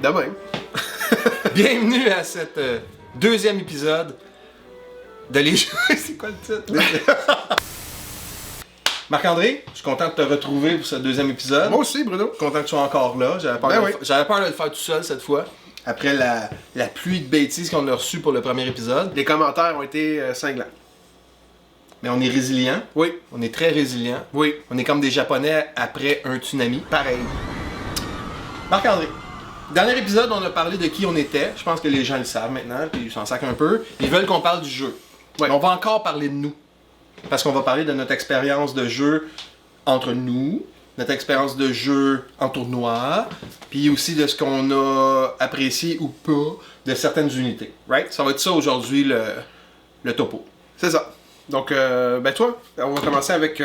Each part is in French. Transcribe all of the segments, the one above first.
De même. Bienvenue à cet deuxième épisode de Les Jeux. C'est quoi le titre? Marc-André, je suis content de te retrouver pour ce deuxième épisode. Moi aussi, Bruno. Content que tu sois encore là. J'avais peur de le faire tout seul cette fois. Après la pluie de bêtises qu'on a reçue pour le premier épisode. Les commentaires ont été cinglants. Mais on est résilient. Oui. On est très résilient. Oui. On est comme des Japonais après un tsunami. Pareil. Marc-André, dernier épisode, on a parlé de qui on était. Je pense que les gens le savent maintenant, puis ils s'en sacent un peu. Ils veulent qu'on parle du jeu. Ouais. Mais on va encore parler de nous. Parce qu'on va parler de notre expérience de jeu entre nous, notre expérience de jeu en tournoi, puis aussi de ce qu'on a apprécié ou pas de certaines unités. Right? Ça va être ça aujourd'hui le topo. C'est ça. Donc, toi, on va commencer avec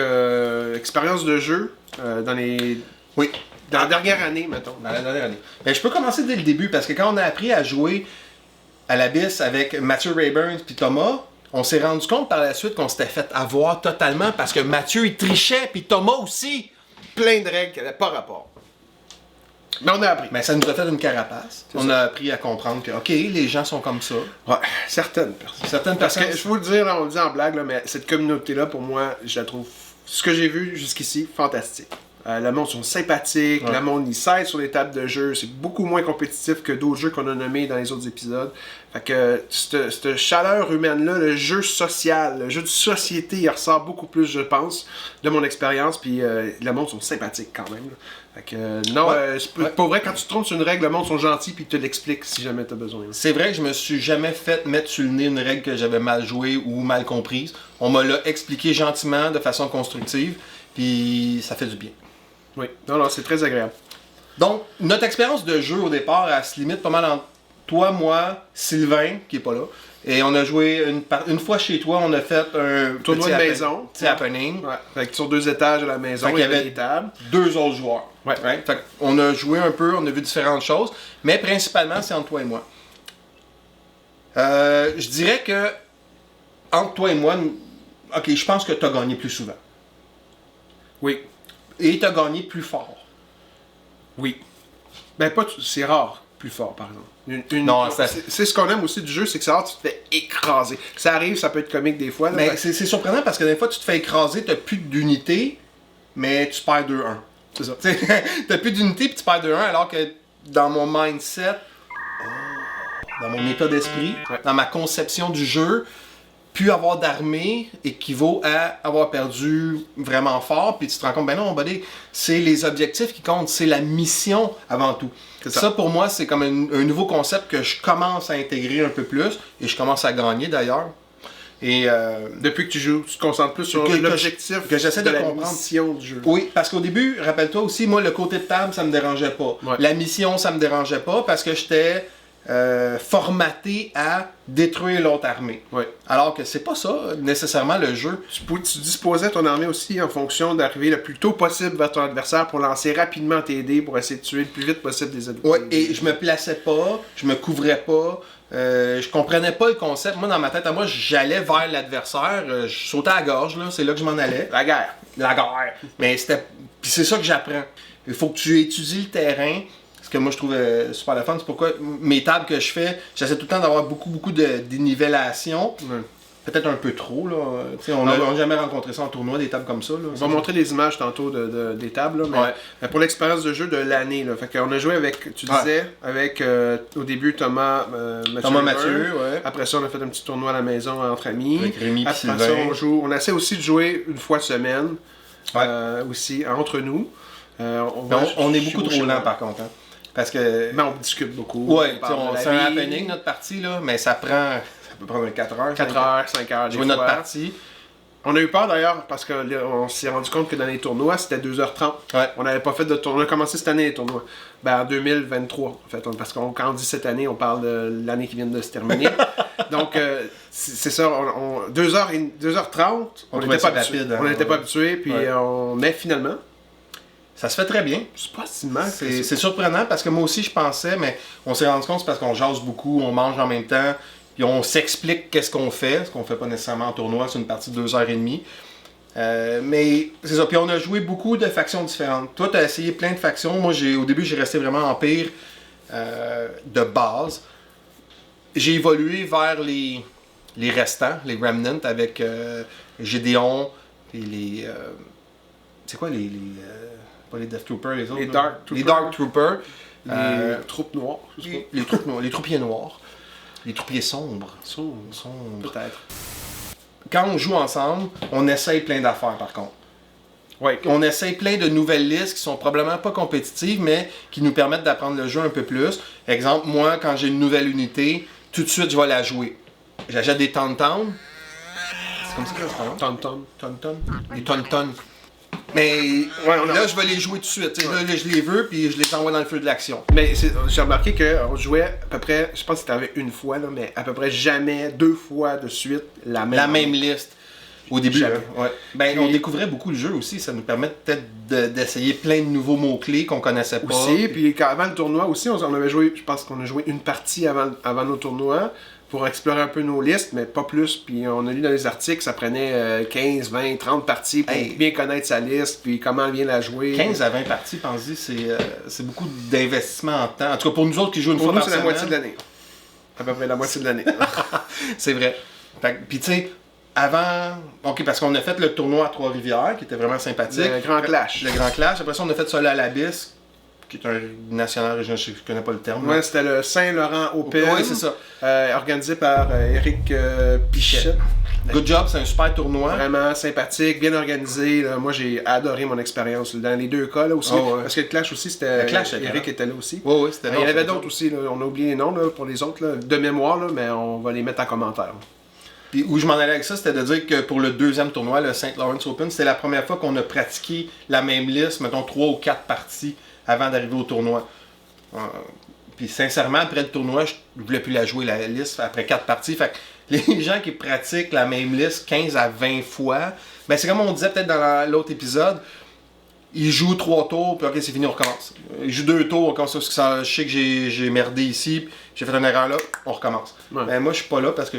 expérience de jeu dans les... Oui. Dans la dernière année, mettons. Dans la dernière année. Ben, je peux commencer dès le début, parce que quand on a appris à jouer à l'Abyss avec Mathieu Rayburn puis Thomas, on s'est rendu compte par la suite qu'on s'était fait avoir totalement parce que Mathieu il trichait puis Thomas aussi. Plein de règles qui n'avaient pas rapport. Mais on a appris. Mais ça nous a fait une carapace. On a appris à comprendre que, OK, les gens sont comme ça. Ouais, certaines personnes. Certaines Parce personnes... que, je vous le dire, là, on le dit en blague, là, mais cette communauté-là, pour moi, je la trouve, ce que j'ai vu jusqu'ici, fantastique. Le monde sont sympathiques, Ouais. le monde il s'aide sur les tables de jeu, c'est beaucoup moins compétitif que d'autres jeux qu'on a nommés dans les autres épisodes. Fait que cette chaleur humaine-là, le jeu social, le jeu de société, il ressort beaucoup plus, je pense, de mon expérience, puis le monde sont sympathiques quand même. Là. Fait que non, Ouais. c'est pas vrai, quand tu te trompes sur une règle, le monde sont gentils, puis ils te l'expliquent si jamais t'as besoin. C'est vrai que je me suis jamais fait mettre sur le nez une règle que j'avais mal jouée ou mal comprise. On me l'a expliqué gentiment, de façon constructive, puis ça fait du bien. Oui, non, c'est très agréable. Donc, notre expérience de jeu au départ, elle se limite pas mal entre toi, moi, Sylvain, qui est pas là. Et on a joué une fois chez toi, on a fait un Tournoi petit de maison. petit happening. Ouais, fait que sur 2 étages de la maison, Fait qu'il y avait des tables. 2 autres joueurs. Ouais. Right? Fait qu'on a joué un peu, on a vu différentes choses, mais principalement, c'est entre toi et moi. Je dirais que, entre toi et moi, ok, je pense que tu as gagné plus souvent. Oui. Et tu as gagné plus fort. Oui. Ben, c'est rare, plus fort, par exemple. Non, c'est ce qu'on aime aussi du jeu, c'est que c'est rare, tu te fais écraser. Ça arrive, ça peut être comique des fois. Là, Mais c'est surprenant parce que des fois, tu te fais écraser, tu n'as plus d'unité, mais tu perds 2-1. C'est ça. Tu n'as plus d'unité puis tu perds 2-1, alors que dans mon mindset, dans mon état d'esprit, dans ma conception du jeu, plus avoir d'armée équivaut à avoir perdu vraiment fort, puis tu te rends compte, ben non, buddy, c'est les objectifs qui comptent, c'est la mission avant tout. Ça pour moi, c'est comme un nouveau concept que je commence à intégrer un peu plus, et je commence à gagner d'ailleurs. Et depuis que tu joues, tu te concentres plus sur l'objectif que j'essaie de la comprendre. mission du jeu. Oui, parce qu'au début, rappelle-toi aussi, moi, le côté de table, ça me dérangeait pas. Ouais. La mission, ça me dérangeait pas, parce que j'étais formaté à détruire l'autre armée. Ouais. Alors que c'est pas ça, nécessairement, le jeu. Tu disposais ton armée aussi en fonction d'arriver le plus tôt possible vers ton adversaire pour lancer rapidement tes dés pour essayer de tuer le plus vite possible des adversaires. Ouais, et je me plaçais pas, je me couvrais pas, je comprenais pas le concept. Moi, dans ma tête, à moi, j'allais vers l'adversaire, je sautais à la gorge, là, c'est là que je m'en allais. La guerre. La guerre. Mais c'était. Puis c'est ça que j'apprends. Il faut que tu étudies le terrain. Ce que moi je trouve super le fun, c'est pourquoi mes tables que je fais, j'essaie tout le temps d'avoir beaucoup de dénivellation. Ouais. Peut-être un peu trop, là. T'sais, on n'a jamais rencontré ça en tournoi, des tables comme ça. Là. On va montrer des images tantôt des tables, là, mais pour l'expérience de jeu de l'année. Là, fait qu'on a joué avec, tu disais, avec au début Thomas Mathieu, ouais. Après ça, on a fait un petit tournoi à la maison entre amis. Avec Rémi et Après Sylvain. ça, on essaie aussi de jouer une fois semaine, aussi, entre nous. On est beaucoup trop lent par contre. Hein. Parce que. Mais on discute beaucoup. Ouais, c'est un happening notre partie, là, mais ça peut prendre 4 heures. 4 heures, 5 heures. Jouer notre partie. On a eu peur d'ailleurs parce qu'on s'est rendu compte que dans les tournois c'était 2h30. Ouais. On n'avait pas fait de tournoi. On a commencé cette année les tournois. Ben en 2023 en fait. Parce que quand on dit cette année, on parle de l'année qui vient de se terminer. Donc c'est ça, 2h30, on n'était pas habitué. Rapide, hein, on n'était pas habitué, puis mais finalement. Ça se fait très bien. C'est pas si mal. C'est surprenant parce que moi aussi je pensais, mais on s'est rendu compte c'est parce qu'on jase beaucoup, on mange en même temps, puis on s'explique qu'est-ce qu'on fait, ce qu'on fait pas nécessairement en tournoi, c'est une partie de 2h30. Mais c'est ça, puis on a joué beaucoup de factions différentes. Toi, tu as essayé plein de factions. Moi, au début, j'ai resté vraiment Empire. de base. J'ai évolué vers les restants, les Remnants, avec Gédéon et les... c'est quoi les pas les Death Troopers, les autres? Les Dark Troopers. Les Dark Troopers. Les troupes noires, je sais pas. Les troupes noires, les troupiers noirs. Les troupiers sombres. Peut-être. Quand on joue ensemble, on essaye plein d'affaires par contre. Ouais. On essaye plein de nouvelles listes qui sont probablement pas compétitives, mais qui nous permettent d'apprendre le jeu un peu plus. Exemple, moi, quand j'ai une nouvelle unité, tout de suite, je vais la jouer. J'achète des Tauntaun. C'est comme ça que ça se prononce? Tauntaun. Des Tauntaun. Mais là, je vais les jouer tout de suite. Là, je les veux, puis je les envoie dans le feu de l'action. Mais j'ai remarqué qu'on jouait à peu près, je pense que c'était arrivé une fois, là, mais à peu près jamais 2 fois de suite la même Liste. Au début, jamais. Ouais. Ben, on découvrait beaucoup le jeu aussi. Ça nous permet peut-être d'essayer plein de nouveaux mots-clés qu'on connaissait pas. Aussi, puis avant le tournoi aussi, on avait joué, je pense qu'on a joué une partie avant nos tournois pour explorer un peu nos listes, mais pas plus. Puis on a lu dans les articles, ça prenait 15, 20, 30 parties pour bien connaître sa liste, puis comment bien la jouer. 15 à 20 parties, pense-y, c'est beaucoup d'investissement en temps. En tout cas, pour nous autres qui jouons une fois par semaine. C'est la moitié de l'année. À peu près la moitié de l'année. C'est vrai. Puis tu sais, avant... OK, parce qu'on a fait le tournoi à Trois-Rivières, qui était vraiment sympathique. Le Grand Clash. Le Grand Clash. Après ça, on a fait ça là à l'Abysse, qui est un national régional, je connais pas le terme. Ouais, c'était le Saint-Laurent Open. Oui, c'est ça. Organisé par Eric Pichet. Good job, c'est un super tournoi. Vraiment sympathique, bien organisé. Là. Moi, j'ai adoré mon expérience dans les 2 cas là, aussi. Parce que le Clash aussi, c'était. Eric était là aussi. Oui, c'était Il y en avait d'autres aussi. Là. On a oublié les noms là, pour les autres, là, de mémoire, là, mais on va les mettre en commentaire. Puis où je m'en allais avec ça, c'était de dire que pour le 2e tournoi, le St. Lawrence Open, c'était la première fois qu'on a pratiqué la même liste, mettons 3 ou 4 parties avant d'arriver au tournoi. Puis sincèrement, après le tournoi, je ne voulais plus la jouer, la liste, après 4 parties. Fait que les gens qui pratiquent la même liste 15 à 20 fois, ben c'est comme on disait peut-être dans l'autre épisode, ils jouent 3 tours, puis ok, c'est fini, on recommence. Ils jouent 2 tours, on recommence. Parce que je sais que j'ai merdé ici, j'ai fait une erreur là, on recommence. Ouais. Ben moi, je suis pas là parce que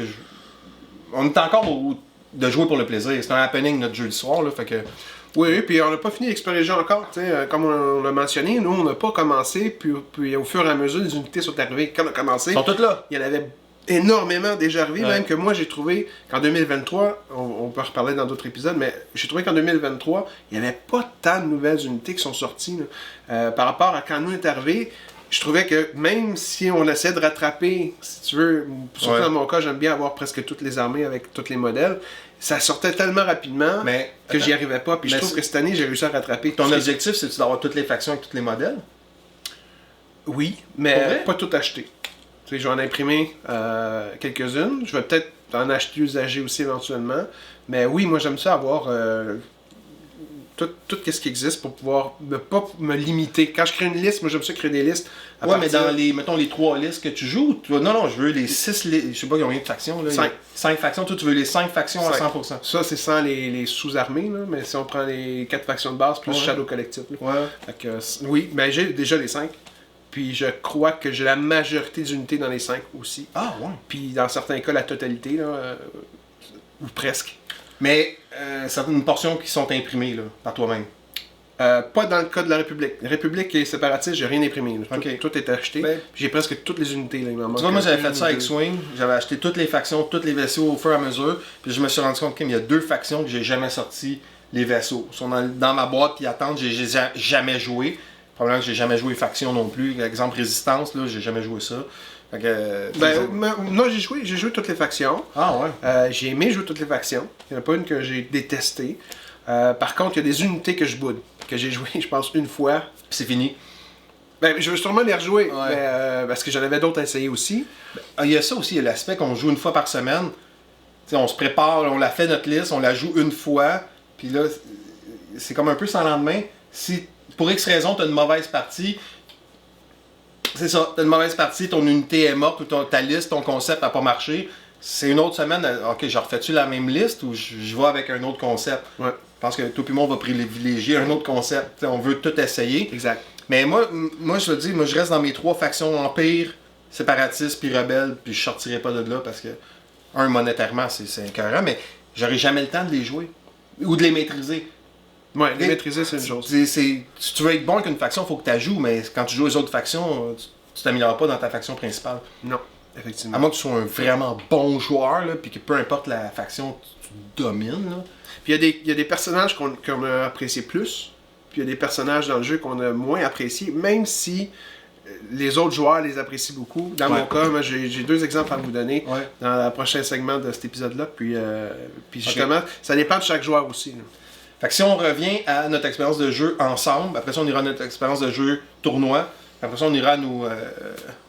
on est encore de jouer pour le plaisir. C'est un happening notre jeu du soir, là, fait que... Oui, puis on n'a pas fini d'explorer le jeu encore. Comme on l'a mentionné, nous, on n'a pas commencé, puis au fur et à mesure, les unités sont arrivées. Quand on a commencé, ils sont toutes là. Il y en avait énormément déjà arrivé, même que moi, j'ai trouvé qu'en 2023, on peut en reparler dans d'autres épisodes, mais j'ai trouvé qu'en 2023, il n'y avait pas tant de nouvelles unités qui sont sorties. Par rapport à quand nous est arrivé, je trouvais que même si on essaie de rattraper, si tu veux, surtout dans mon cas, j'aime bien avoir presque toutes les armées avec tous les modèles, ça sortait tellement rapidement que j'y arrivais pas. Puis je trouve que cette année, j'ai réussi à rattraper. Ton objectif, c'est-tu d'avoir toutes les factions avec tous les modèles? Oui, mais pas tout acheter. Tu sais, je vais en imprimer quelques-unes. Je vais peut-être en acheter usagé aussi éventuellement. Mais oui, moi j'aime ça avoir tout ce qui existe pour pouvoir ne pas me limiter. Quand je crée une liste, moi j'aime ça créer des listes. Mais dans mettons les 3 listes que tu joues, non, je veux les 6 listes, je sais pas combien de factions. 5 factions, toi tu veux les 5 factions à 100%. Ça c'est sans les sous-armées, là, mais si on prend les 4 factions de base plus Shadow Collectif. Fait que, oui, mais j'ai déjà les 5. Puis je crois que j'ai la majorité d'unités dans les 5 aussi. Ah ouais. Puis dans certains cas, la totalité, là, ou presque. Mais certaines portions qui sont imprimées là, par toi-même. Pas dans le cas de la République. La République et séparatiste, j'ai rien imprimé. Tout est acheté. J'ai presque toutes les unités. Là, moi j'avais fait ça avec Swing. J'avais acheté toutes les factions, tous les vaisseaux au fur et à mesure. Puis je me suis rendu compte qu'il y a 2 factions que j'ai jamais sorti les vaisseaux. Ils sont dans ma boîte puis attendent, j'ai jamais joué. Probablement que j'ai jamais joué faction non plus. Exemple Résistance, là, j'ai jamais joué ça. Non, j'ai joué toutes les factions. Ah ouais? J'ai aimé jouer toutes les factions. Il n'y en a pas une que j'ai détestée. Par contre, il y a des unités que je boude. Que j'ai joué, je pense, une fois. Puis c'est fini. Je veux sûrement les rejouer. Parce que j'en avais d'autres à essayer aussi. Il y a ça aussi, il y a l'aspect qu'on joue une fois par semaine. T'sais, on se prépare, on la fait notre liste, on la joue une fois. Puis là, c'est comme un peu sans lendemain. Si pour X raison, tu as une mauvaise partie, c'est ça, tu as une mauvaise partie, ton unité est morte ou ta liste, ton concept n'a pas marché. C'est une autre semaine, ok, je refais-tu la même liste ou je vais avec un autre concept? Je pense que toi et moi, on va privilégier un autre concept. T'sais, on veut tout essayer. Exact. Mais moi je te dis, je reste dans mes 3 factions, Empire, Séparatiste puis Rebelle, puis je sortirai pas de là parce que, monétairement, c'est écœurant, mais j'aurai jamais le temps de les jouer ou de les maîtriser. Ouais, les maîtriser, c'est une chose. Si tu veux être bon avec une faction, il faut que tu joues, mais quand tu joues les autres factions, tu t'améliores pas dans ta faction principale. Non, effectivement. À moins que tu sois un vraiment bon joueur, là, puis que peu importe la faction, tu domines. Là. Puis il y a des personnages qu'on a appréciés plus, puis il y a des personnages dans le jeu qu'on a moins appréciés, même si les autres joueurs les apprécient beaucoup. Dans mon cas, moi, j'ai 2 exemples à vous donner dans le prochain segment de cet épisode-là. Puis justement, ça dépend de chaque joueur aussi. Là. Fait que si on revient à notre expérience de jeu ensemble, après ça on ira à notre expérience de jeu tournoi, après ça on ira à nos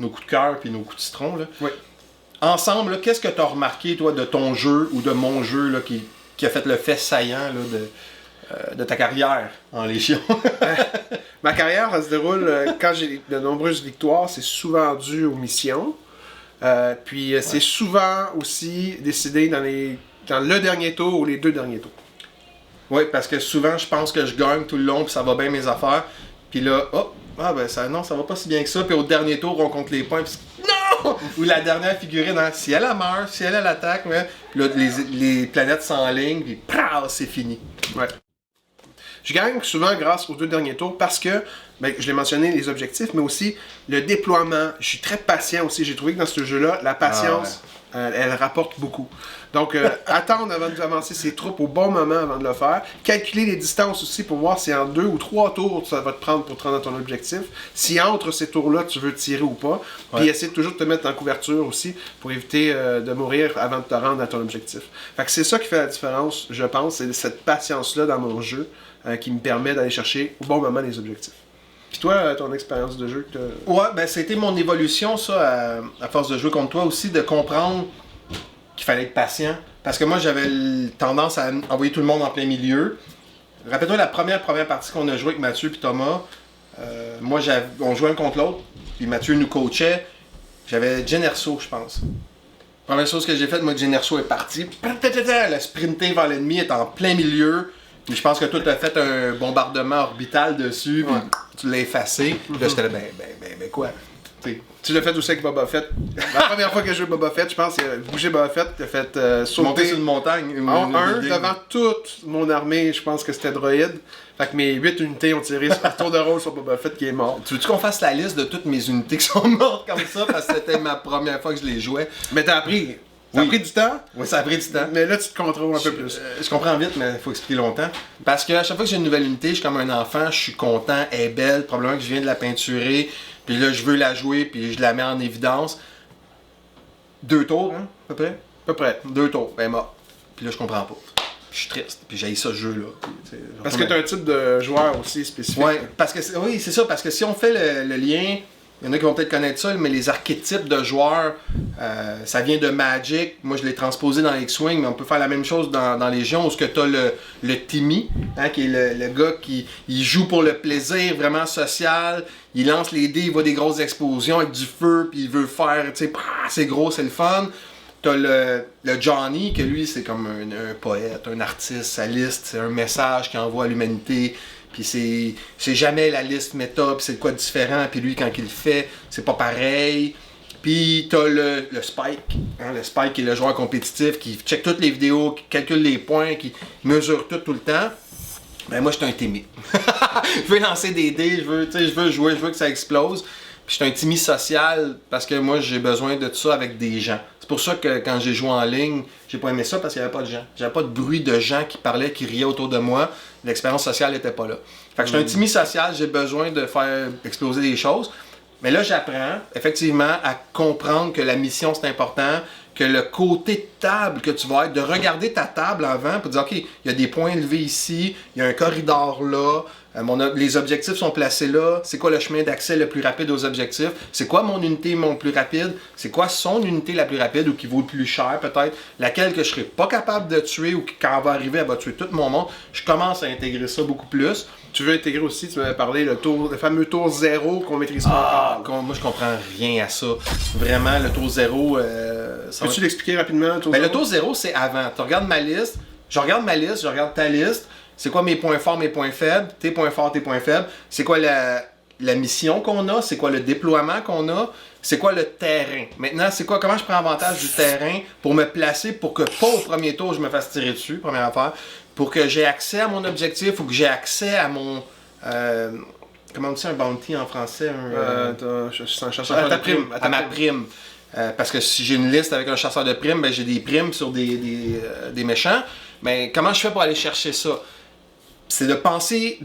coups de cœur puis nos coups de citron. Là. Oui. Ensemble, qu'est-ce que tu as remarqué toi de ton jeu ou de mon jeu là, qui a fait le fait saillant là, de ta carrière en Légion? Ma carrière, elle se déroule quand j'ai de nombreuses victoires, c'est souvent dû aux missions. Puis c'est souvent aussi décidé dans le dernier tour ou les 2 derniers tours. Oui, parce que souvent je pense que je gagne tout le long puis ça va bien mes affaires. Puis là, ça va pas si bien que ça. Puis au dernier tour, on compte les points. Puis non! Ou la dernière figurine, hein, si elle meurt, si elle attaque, puis là les planètes s'enlignent, puis c'est fini. Ouais. Je gagne souvent grâce aux 2 derniers tours parce que, je l'ai mentionné, les objectifs, mais aussi le déploiement. Je suis très patient aussi. J'ai trouvé que dans ce jeu-là, la patience, elle rapporte beaucoup. Donc, attendre avant d'avancer ses troupes au bon moment avant de le faire. Calculer les distances aussi pour voir si en 2 ou 3 tours ça va te prendre pour te rendre à ton objectif. Si entre ces tours-là, tu veux tirer ou pas. Puis essayer de toujours te mettre en couverture aussi pour éviter de mourir avant de te rendre à ton objectif. Fait que c'est ça qui fait la différence, je pense. C'est cette patience-là dans mon jeu qui me permet d'aller chercher au bon moment les objectifs. Puis toi, ton expérience de jeu? C'était mon évolution, ça, à force de jouer contre toi aussi, de comprendre qu'il fallait être patient. Parce que moi, j'avais tendance à envoyer tout le monde en plein milieu. Rappelle-toi la première partie qu'on a joué avec Mathieu et Thomas. On jouait un contre l'autre, puis Mathieu nous coachait. J'avais Generso, je pense. Première chose que j'ai faite, moi, Generso est parti. Elle a sprinté vers l'ennemi, elle est en plein milieu. Puis je pense que toi, tu as fait un bombardement orbital dessus, puis tu l'as effacé. Là, j'étais là, ben quoi? T'sais. Tu l'as fait aussi avec Boba Fett. La première fois que j'ai joué Boba Fett, je pense qu'il a bougé Boba Fett, il a fait sauter. Monter sur une montagne. Devant toute mon armée, je pense que c'était droïde. Fait que mes 8 unités ont tiré par tour de rôle sur Boba Fett qui est mort. Tu veux-tu qu'on fasse la liste de toutes mes unités qui sont mortes comme ça? Parce que c'était ma première fois que je les jouais. Mais t'as appris. Ça a pris du temps? Oui, ça a pris du temps. Mais là, tu te contrôles un peu plus. Je comprends vite, mais il faut expliquer longtemps. Parce qu'à chaque fois que j'ai une nouvelle unité, je suis comme un enfant, je suis content, elle est belle, probablement que je viens de la peinturer, puis là, je veux la jouer, puis je la mets en évidence. 2 tours, hein, à peu près? À peu près. 2 tours, ben mort. Puis là, je comprends pas. Je suis triste, puis j'ai ce jeu-là. Parce que t'as un type de joueur aussi spécifique. Ouais, parce que c'est ça, parce que si on fait le lien... Il y en a qui vont peut-être connaître ça, mais les archétypes de joueurs, ça vient de Magic. Moi, je l'ai transposé dans X-Wing, mais on peut faire la même chose dans Légion, où tu as le Timmy, hein, qui est le gars qui joue pour le plaisir, vraiment social. Il lance les dés, il voit des grosses explosions avec du feu, puis il veut faire, tu sais, c'est gros, c'est le fun. T'as le Johnny, que lui, c'est comme un poète, un artiste, sa liste, c'est un message qu'il envoie à l'humanité. Puis c'est jamais la liste méta, puis c'est de quoi de différent. Puis lui, quand il le fait, c'est pas pareil. Puis t'as le Spike, hein, le Spike qui est le joueur compétitif, qui check toutes les vidéos, qui calcule les points, qui mesure tout le temps. Ben moi, je suis un timide. Je veux lancer des dés, je veux jouer, je veux que ça explose. Puis je suis un timide social parce que moi, j'ai besoin de tout ça avec des gens. C'est pour ça que quand j'ai joué en ligne, j'ai pas aimé ça parce qu'il n'y avait pas de gens. J'avais pas de bruit de gens qui parlaient, qui riaient autour de moi. L'expérience sociale n'était pas là. Fait que je suis un timide social, j'ai besoin de faire exploser des choses. Mais là, j'apprends effectivement à comprendre que la mission, c'est important, que le côté de table que tu vas être, de regarder ta table avant pour dire, OK, il y a des points élevés ici, il y a un corridor là, les objectifs sont placés là, c'est quoi le chemin d'accès le plus rapide aux objectifs, c'est quoi mon unité mon plus rapide, c'est quoi son unité la plus rapide ou qui vaut le plus cher peut-être, laquelle que je serai pas capable de tuer ou qui quand elle va arriver, elle va tuer tout mon monde. Je commence à intégrer ça beaucoup plus. Tu veux intégrer aussi, tu m'avais parlé, le fameux tour 0 qu'on maîtrise pas encore. Moi, je comprends rien à ça. Vraiment, le tour 0... Peux-tu l'expliquer rapidement, le tour 0? Le tour 0, c'est avant. Tu regardes ma liste, je regarde ta liste. C'est quoi mes points forts, mes points faibles, tes points forts, tes points faibles. C'est quoi la mission qu'on a, c'est quoi le déploiement qu'on a, c'est quoi le terrain. Maintenant, c'est quoi, comment je prends avantage du terrain pour me placer pour que pas au premier tour je me fasse tirer dessus, première affaire. Pour que j'ai accès à mon objectif ou que j'ai accès à mon comment on dit ça, un bounty en français? C'est un chasseur à ta prime. À ma prime. Parce que si j'ai une liste avec un chasseur de primes, ben j'ai des primes sur des méchants. Mais comment je fais pour aller chercher ça? C'est de penser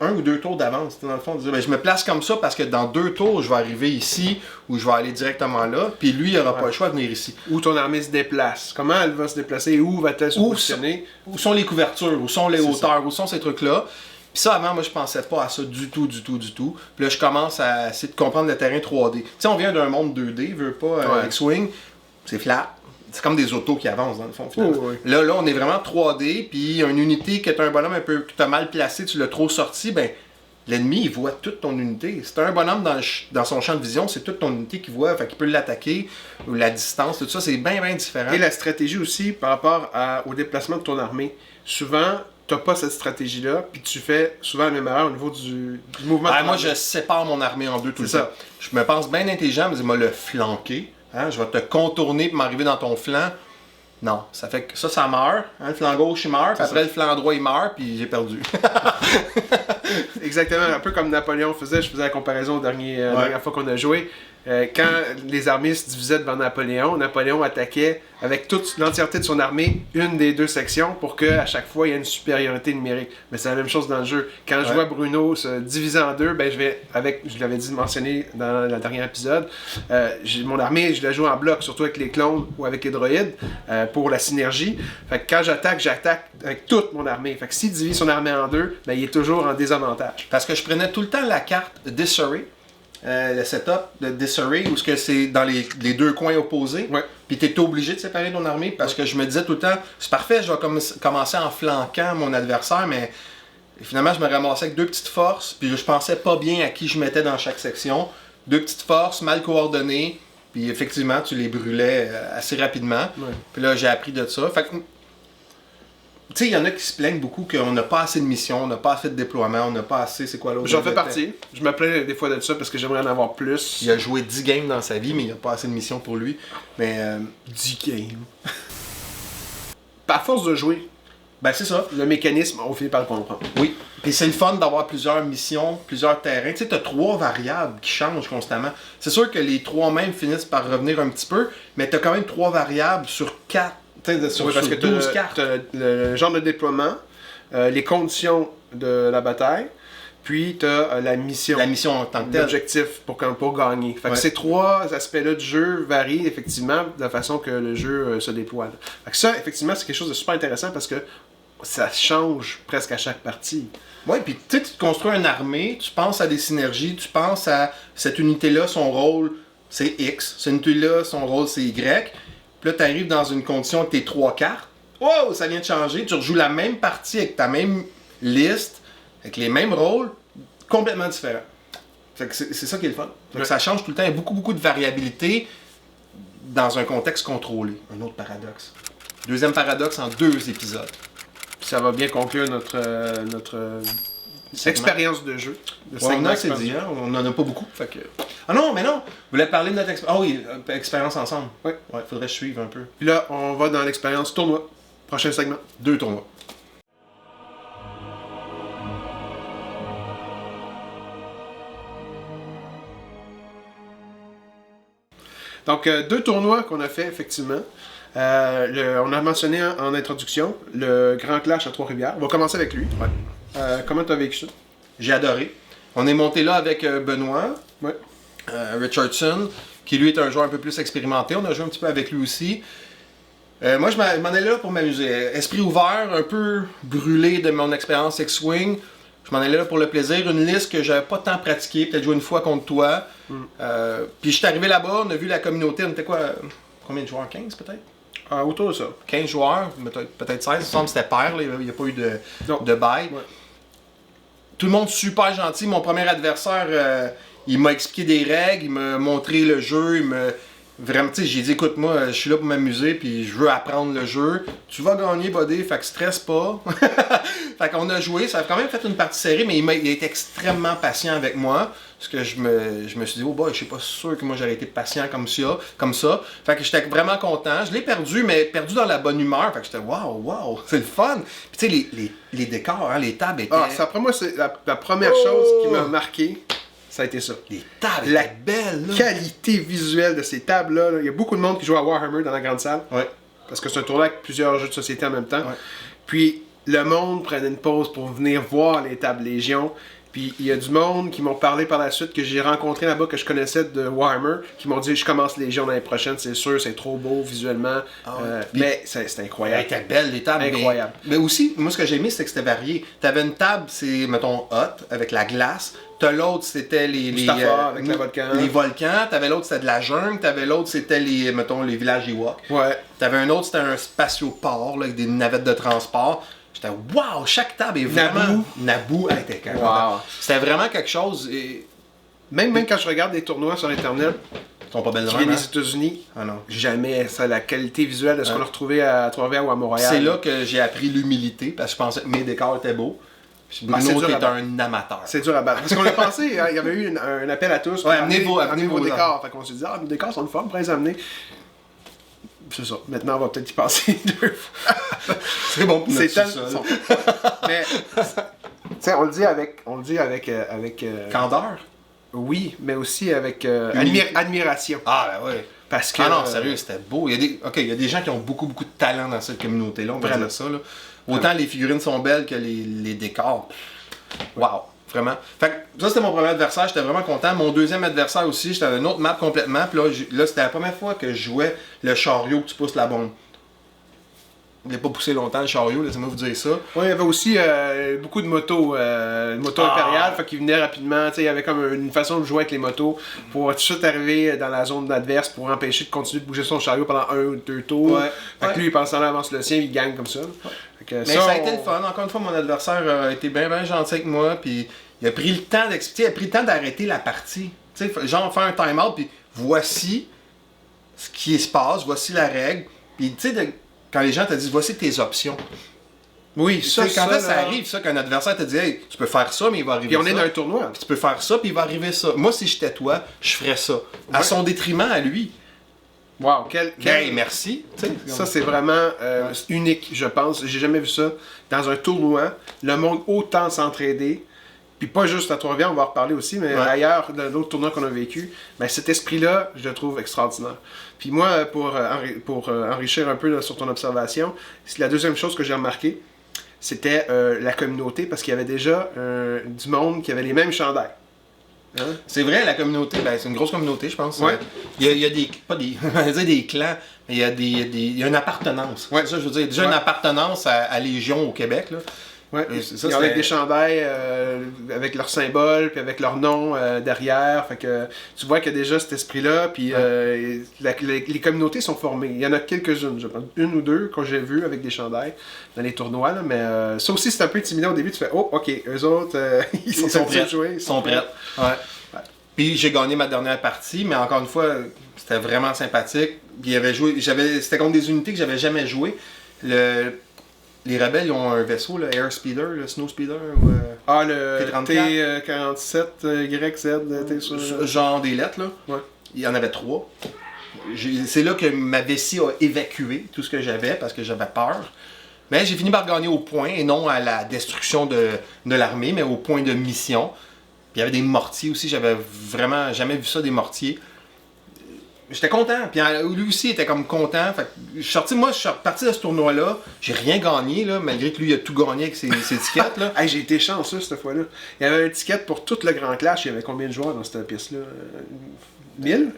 un ou deux tours d'avance. Dans le fond, de dire, ben, je me place comme ça parce que dans 2 tours, je vais arriver ici ou je vais aller directement là. Puis lui, il n'aura pas le choix de venir ici. Où ton armée se déplace. Comment elle va se déplacer? Où va-t-elle se positionner? Où sont les couvertures? Où sont les hauteurs? Où sont ces trucs-là? Puis ça, avant, moi, je pensais pas à ça du tout. Puis là, je commence à essayer de comprendre le terrain 3D. Tu sais, on vient d'un monde 2D, veut pas, X-Wing. C'est flat. C'est comme des autos qui avancent, dans le fond, finalement. Là, on est vraiment 3D, puis une unité que tu as un bonhomme un peu que tu as mal placé, tu l'as trop sorti, ben l'ennemi, il voit toute ton unité. Si tu as un bonhomme dans son champ de vision, c'est toute ton unité qu'il voit, fait qu'il peut l'attaquer, ou la distance, tout ça, c'est bien différent. Et la stratégie aussi, par rapport au déplacement de ton armée. Souvent, t'as pas cette stratégie-là, puis tu fais souvent la même erreur au niveau du mouvement de moi, je sépare mon armée en deux tout le temps. Je me pense bien intelligent, mais dis-moi le flanquer. Hein, je vais te contourner pour m'arriver dans ton flanc. Non, ça fait que ça meurt. Hein, le flanc gauche, il meurt. Puis après, le flanc droit, il meurt. Puis j'ai perdu. Exactement. Un peu comme Napoléon faisait. Je faisais la comparaison la dernière fois qu'on a joué. Quand les armées se divisaient devant Napoléon, Napoléon attaquait avec toute l'entièreté de son armée une des 2 sections pour qu'à chaque fois il y ait une supériorité numérique. Mais c'est la même chose dans le jeu. Quand je vois Bruno se diviser en 2, ben je l'avais mentionné dans le dernier épisode, mon armée, je la joue en bloc, surtout avec les clones ou avec les droïdes, pour la synergie. Fait que quand j'attaque avec toute mon armée. Fait que s'il divise son armée en 2, ben il est toujours en désavantage. Parce que je prenais tout le temps la carte Disarray. Le setup de Disarray, où c'est dans les 2 coins opposés, puis tu es obligé de séparer ton armée, parce que je me disais tout le temps, c'est parfait, je vais commencer en flanquant mon adversaire, mais finalement je me ramassais avec 2 petites forces, puis je pensais pas bien à qui je mettais dans chaque section. 2 petites forces, mal coordonnées, puis effectivement tu les brûlais assez rapidement. Puis là j'ai appris de ça. Fait que, tu sais, il y en a qui se plaignent beaucoup qu'on n'a pas assez de missions, on n'a pas assez de déploiement, on n'a pas assez, c'est quoi l'autre? J'en fais partie. Je me plains des fois de ça parce que j'aimerais en avoir plus. Il a joué 10 games dans sa vie, mais il n'a pas assez de missions pour lui. Mais 10 games. À force de jouer, ben c'est ça. Le mécanisme, on finit par le comprendre. Oui. Puis c'est le fun d'avoir plusieurs missions, plusieurs terrains. Tu sais, tu as 3 variables qui changent constamment. C'est sûr que les 3 mêmes finissent par revenir un petit peu, mais tu as quand même 3 variables sur 4. Sur parce que 12 cartes. Tu as le genre de déploiement, les conditions de la bataille, puis tu as la mission. La mission en tant que telle. L'objectif pour gagner. Fait que ces 3 aspects-là du jeu varient effectivement de la façon que le jeu se déploie. Fait que ça, effectivement, c'est quelque chose de super intéressant parce que ça change presque à chaque partie. Oui, puis tu te construis une armée, tu penses à des synergies, tu penses à cette unité-là, son rôle, c'est X. Cette unité-là, son rôle, c'est Y. Puis là, tu arrives dans une condition avec tes 3 cartes. Wow, ça vient de changer. Tu rejoues la même partie avec ta même liste, avec les mêmes rôles, complètement différents. Fait que c'est ça qui est le fun. Fait que ça change tout le temps. Il y a beaucoup de variabilité dans un contexte contrôlé. Un autre paradoxe. 2e paradoxe en 2 épisodes. Puis ça va bien conclure notre expérience de jeu. On a assez dit, hein? On n'en a pas beaucoup. Fait que... Ah non, mais non! Vous voulez parler de notre expérience? Ah oui, expérience ensemble. Oui. Ouais, faudrait que je suive un peu. Puis là, on va dans l'expérience tournoi. Prochain segment. 2 tournois. Donc, 2 tournois qu'on a fait, effectivement. On a mentionné en introduction le Grand Clash à Trois-Rivières. On va commencer avec lui. Comment tu as vécu ça? J'ai adoré. On est monté là avec Benoît Richardson, qui lui est un joueur un peu plus expérimenté. On a joué un petit peu avec lui aussi. Moi, je m'en allais là pour m'amuser. Esprit ouvert, un peu brûlé de mon expérience X-Wing. Je m'en allais là pour le plaisir. Une liste que j'avais pas tant pratiquée, peut-être joué une fois contre toi. Puis je suis arrivé là-bas, on a vu la communauté. On était quoi? Combien de joueurs? 15 peut-être? Autour de ça. 15 joueurs, peut-être 16. Il me semble que c'était pair, il n'y a pas eu de bail. Ouais. Tout le monde super gentil. Mon premier adversaire, il m'a expliqué des règles, il m'a montré le jeu, Vraiment, tu sais, j'ai dit, écoute, moi, je suis là pour m'amuser, puis je veux apprendre le jeu. Tu vas gagner, buddy, fait que stresse pas. Fait qu'on a joué, ça a quand même fait une partie serrée, mais il a été extrêmement patient avec moi. Parce que je me suis dit, oh boy, je suis pas sûr que moi j'aurais été patient comme ça. Fait que j'étais vraiment content. Je l'ai perdu, mais perdu dans la bonne humeur. Fait que j'étais, wow, c'est le fun. Puis tu sais, les décors, hein, les tables étaient... Après moi, c'est la première chose qui m'a marqué, ça a été ça. Les tables la étaient belles, là. qualité visuelle de ces tables-là. Là. Il y a beaucoup de monde qui joue à Warhammer dans la grande salle. Ouais. Parce que c'est un tournoi avec plusieurs jeux de société en même temps. Ouais. Puis le monde prenait une pause pour venir voir les tables Légion. Puis il y a du monde qui m'ont parlé par la suite, que j'ai rencontré là-bas, que je connaissais de Warhammer, qui m'ont dit je commence Légion l'année prochaine, c'est sûr, c'est trop beau visuellement. Mais c'est incroyable. Elle était belle, les tables. Incroyable. Mais aussi, moi ce que j'ai aimé, c'est que c'était varié. T'avais une table, c'est, mettons, hot, avec la glace. T'as l'autre, c'était avec le volcan. Les volcans. T'avais l'autre, c'était de la jungle. T'avais l'autre, c'était mettons, les villages Ewok. Ouais. T'avais un autre, c'était un spatioport, là, avec des navettes de transport. J'étais, wow, chaque table est vraiment... Naboo, elle était carrément... Wow. C'était vraiment quelque chose... Et... Même quand je regarde des tournois sur Internet, Ils sont pas belles qui viennent des États-Unis, jamais ça, la qualité visuelle de ce qu'on a retrouvé à Trois-Rivières ou à Montréal. C'est là que j'ai appris l'humilité, parce que je pensais que mes décors étaient beaux. Bruno, t'es un amateur. C'est dur à battre. Parce qu'on l'a pensé, il y avait eu un appel à tous. Ouais, amenez vos décors. Fait qu'on s'est dit, nos décors sont le fun, pour les amener. C'est ça. Maintenant, on va peut-être y penser 2 fois. C'est bon pour notre ça. sous-sol. Mais, tu sais, on le dit avec Candeur? Oui, mais aussi avec Humilité. admiration. Ah, ben oui. Parce que... Ah non, sérieux, c'était beau. Il y a des gens qui ont beaucoup de talent dans cette communauté-là, on va dire ça. Là. Autant les figurines sont belles que les décors. Wow, vraiment. Fait que ça, c'était mon premier adversaire, j'étais vraiment content. Mon deuxième adversaire aussi, j'étais dans une autre map complètement. Puis là c'était la première fois que je jouais le chariot que tu pousses la bombe. Il n'a pas poussé longtemps le chariot, laissez-moi vous dire ça. Oui, il y avait aussi beaucoup de motos, impériales, fait qu'ils venaient rapidement, il y avait comme une façon de jouer avec les motos pour tout de suite arriver dans la zone adverse pour empêcher de continuer de bouger son chariot pendant 1 ou 2 tours. Ouais. Fait que lui, il pensant là avance le sien, il gagne comme ça. Mais ça a été le fun, encore une fois, mon adversaire a été bien gentil avec moi, puis il a pris le temps d'expliquer, il a pris le temps d'arrêter la partie. Tu sais, genre faire un time-out, puis voici ce qui se passe, voici la règle, puis tu sais, quand les gens te disent voici tes options. Oui, ça arrive, ça, qu'un adversaire te dit hey, tu peux faire ça, mais il va arriver ça. Puis ça. on est dans un tournoi. Puis tu peux faire ça, puis il va arriver ça. Moi, si j'étais toi, je ferais ça. À son détriment, à lui. Wow, Hey, merci. Ça, c'est vraiment unique, je pense. J'ai jamais vu ça dans un tournoi. Le monde autant s'entraider. Puis pas juste à Trois-Rivières, on va en reparler aussi, mais ailleurs, dans d'autres tournois qu'on a vécu, ben cet esprit-là, je le trouve extraordinaire. Puis moi, pour enrichir un peu là, sur ton observation, c'est la deuxième chose que j'ai remarqué, c'était la communauté, parce qu'il y avait déjà du monde qui avait les mêmes chandails. Hein? C'est vrai, la communauté, ben, c'est une grosse communauté, je pense. Ouais. Il y a des, pas des, on va dire des clans, mais il y a une appartenance. Ouais. C'est ça, je veux dire, déjà une appartenance à Légion au Québec, là. Ouais. Ça, avec des chandails avec leur symbole puis avec leur nom derrière. Fait que tu vois qu'il y a déjà cet esprit-là. Puis les communautés sont formées. Il y en a quelques-unes, je pense. 1 ou 2 que j'ai vu avec des chandails dans les tournois. Là, mais ça aussi, c'est un peu intimidant au début. Tu fais oh, ok, eux autres, ils sont prêts à jouer. Ils sont prêts. Ouais. Puis j'ai gagné ma dernière partie, mais encore une fois, c'était vraiment sympathique. Puis il avait joué, c'était contre des unités que j'avais jamais joué. Les rebelles, ils ont un vaisseau, le Air Speeder, le Snow Speeder. Le T-47YZ, t'es sûr? Genre des lettres, là. Ouais. Il y en avait 3. C'est là que ma vessie a évacué tout ce que j'avais parce que j'avais peur. Mais j'ai fini par gagner au point, et non à la destruction de l'armée, mais au point de mission. Puis il y avait des mortiers aussi, j'avais vraiment jamais vu ça, des mortiers. J'étais content, puis lui aussi était comme content. Fait que je suis reparti de ce tournoi-là, j'ai rien gagné, là, malgré que lui il a tout gagné avec ses tickets. Là. Hey, j'ai été chanceux cette fois-là. Il y avait un ticket pour tout le grand clash, il y avait combien de joueurs dans cette pièce-là 1000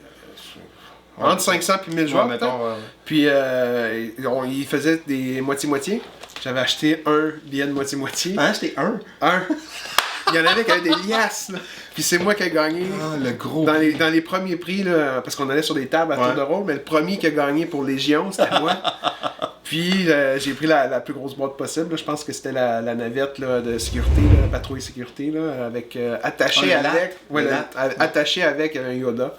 Entre 500 et 1000 joueurs. Mettons, puis il faisait des moitié-moitié. J'avais acheté un billet de moitié-moitié. Ah, acheté un? Il y en avait qui avaient des liasses, là. Puis c'est moi qui ai gagné. Ah, le gros. Dans les premiers prix, là, parce qu'on allait sur des tables à tour de rôle, mais le premier qui a gagné pour Légion, c'était moi. Puis j'ai pris la plus grosse boîte possible. Là. Je pense que c'était la navette là, de sécurité, là, la patrouille sécurité, là, avec attaché avec un Yoda.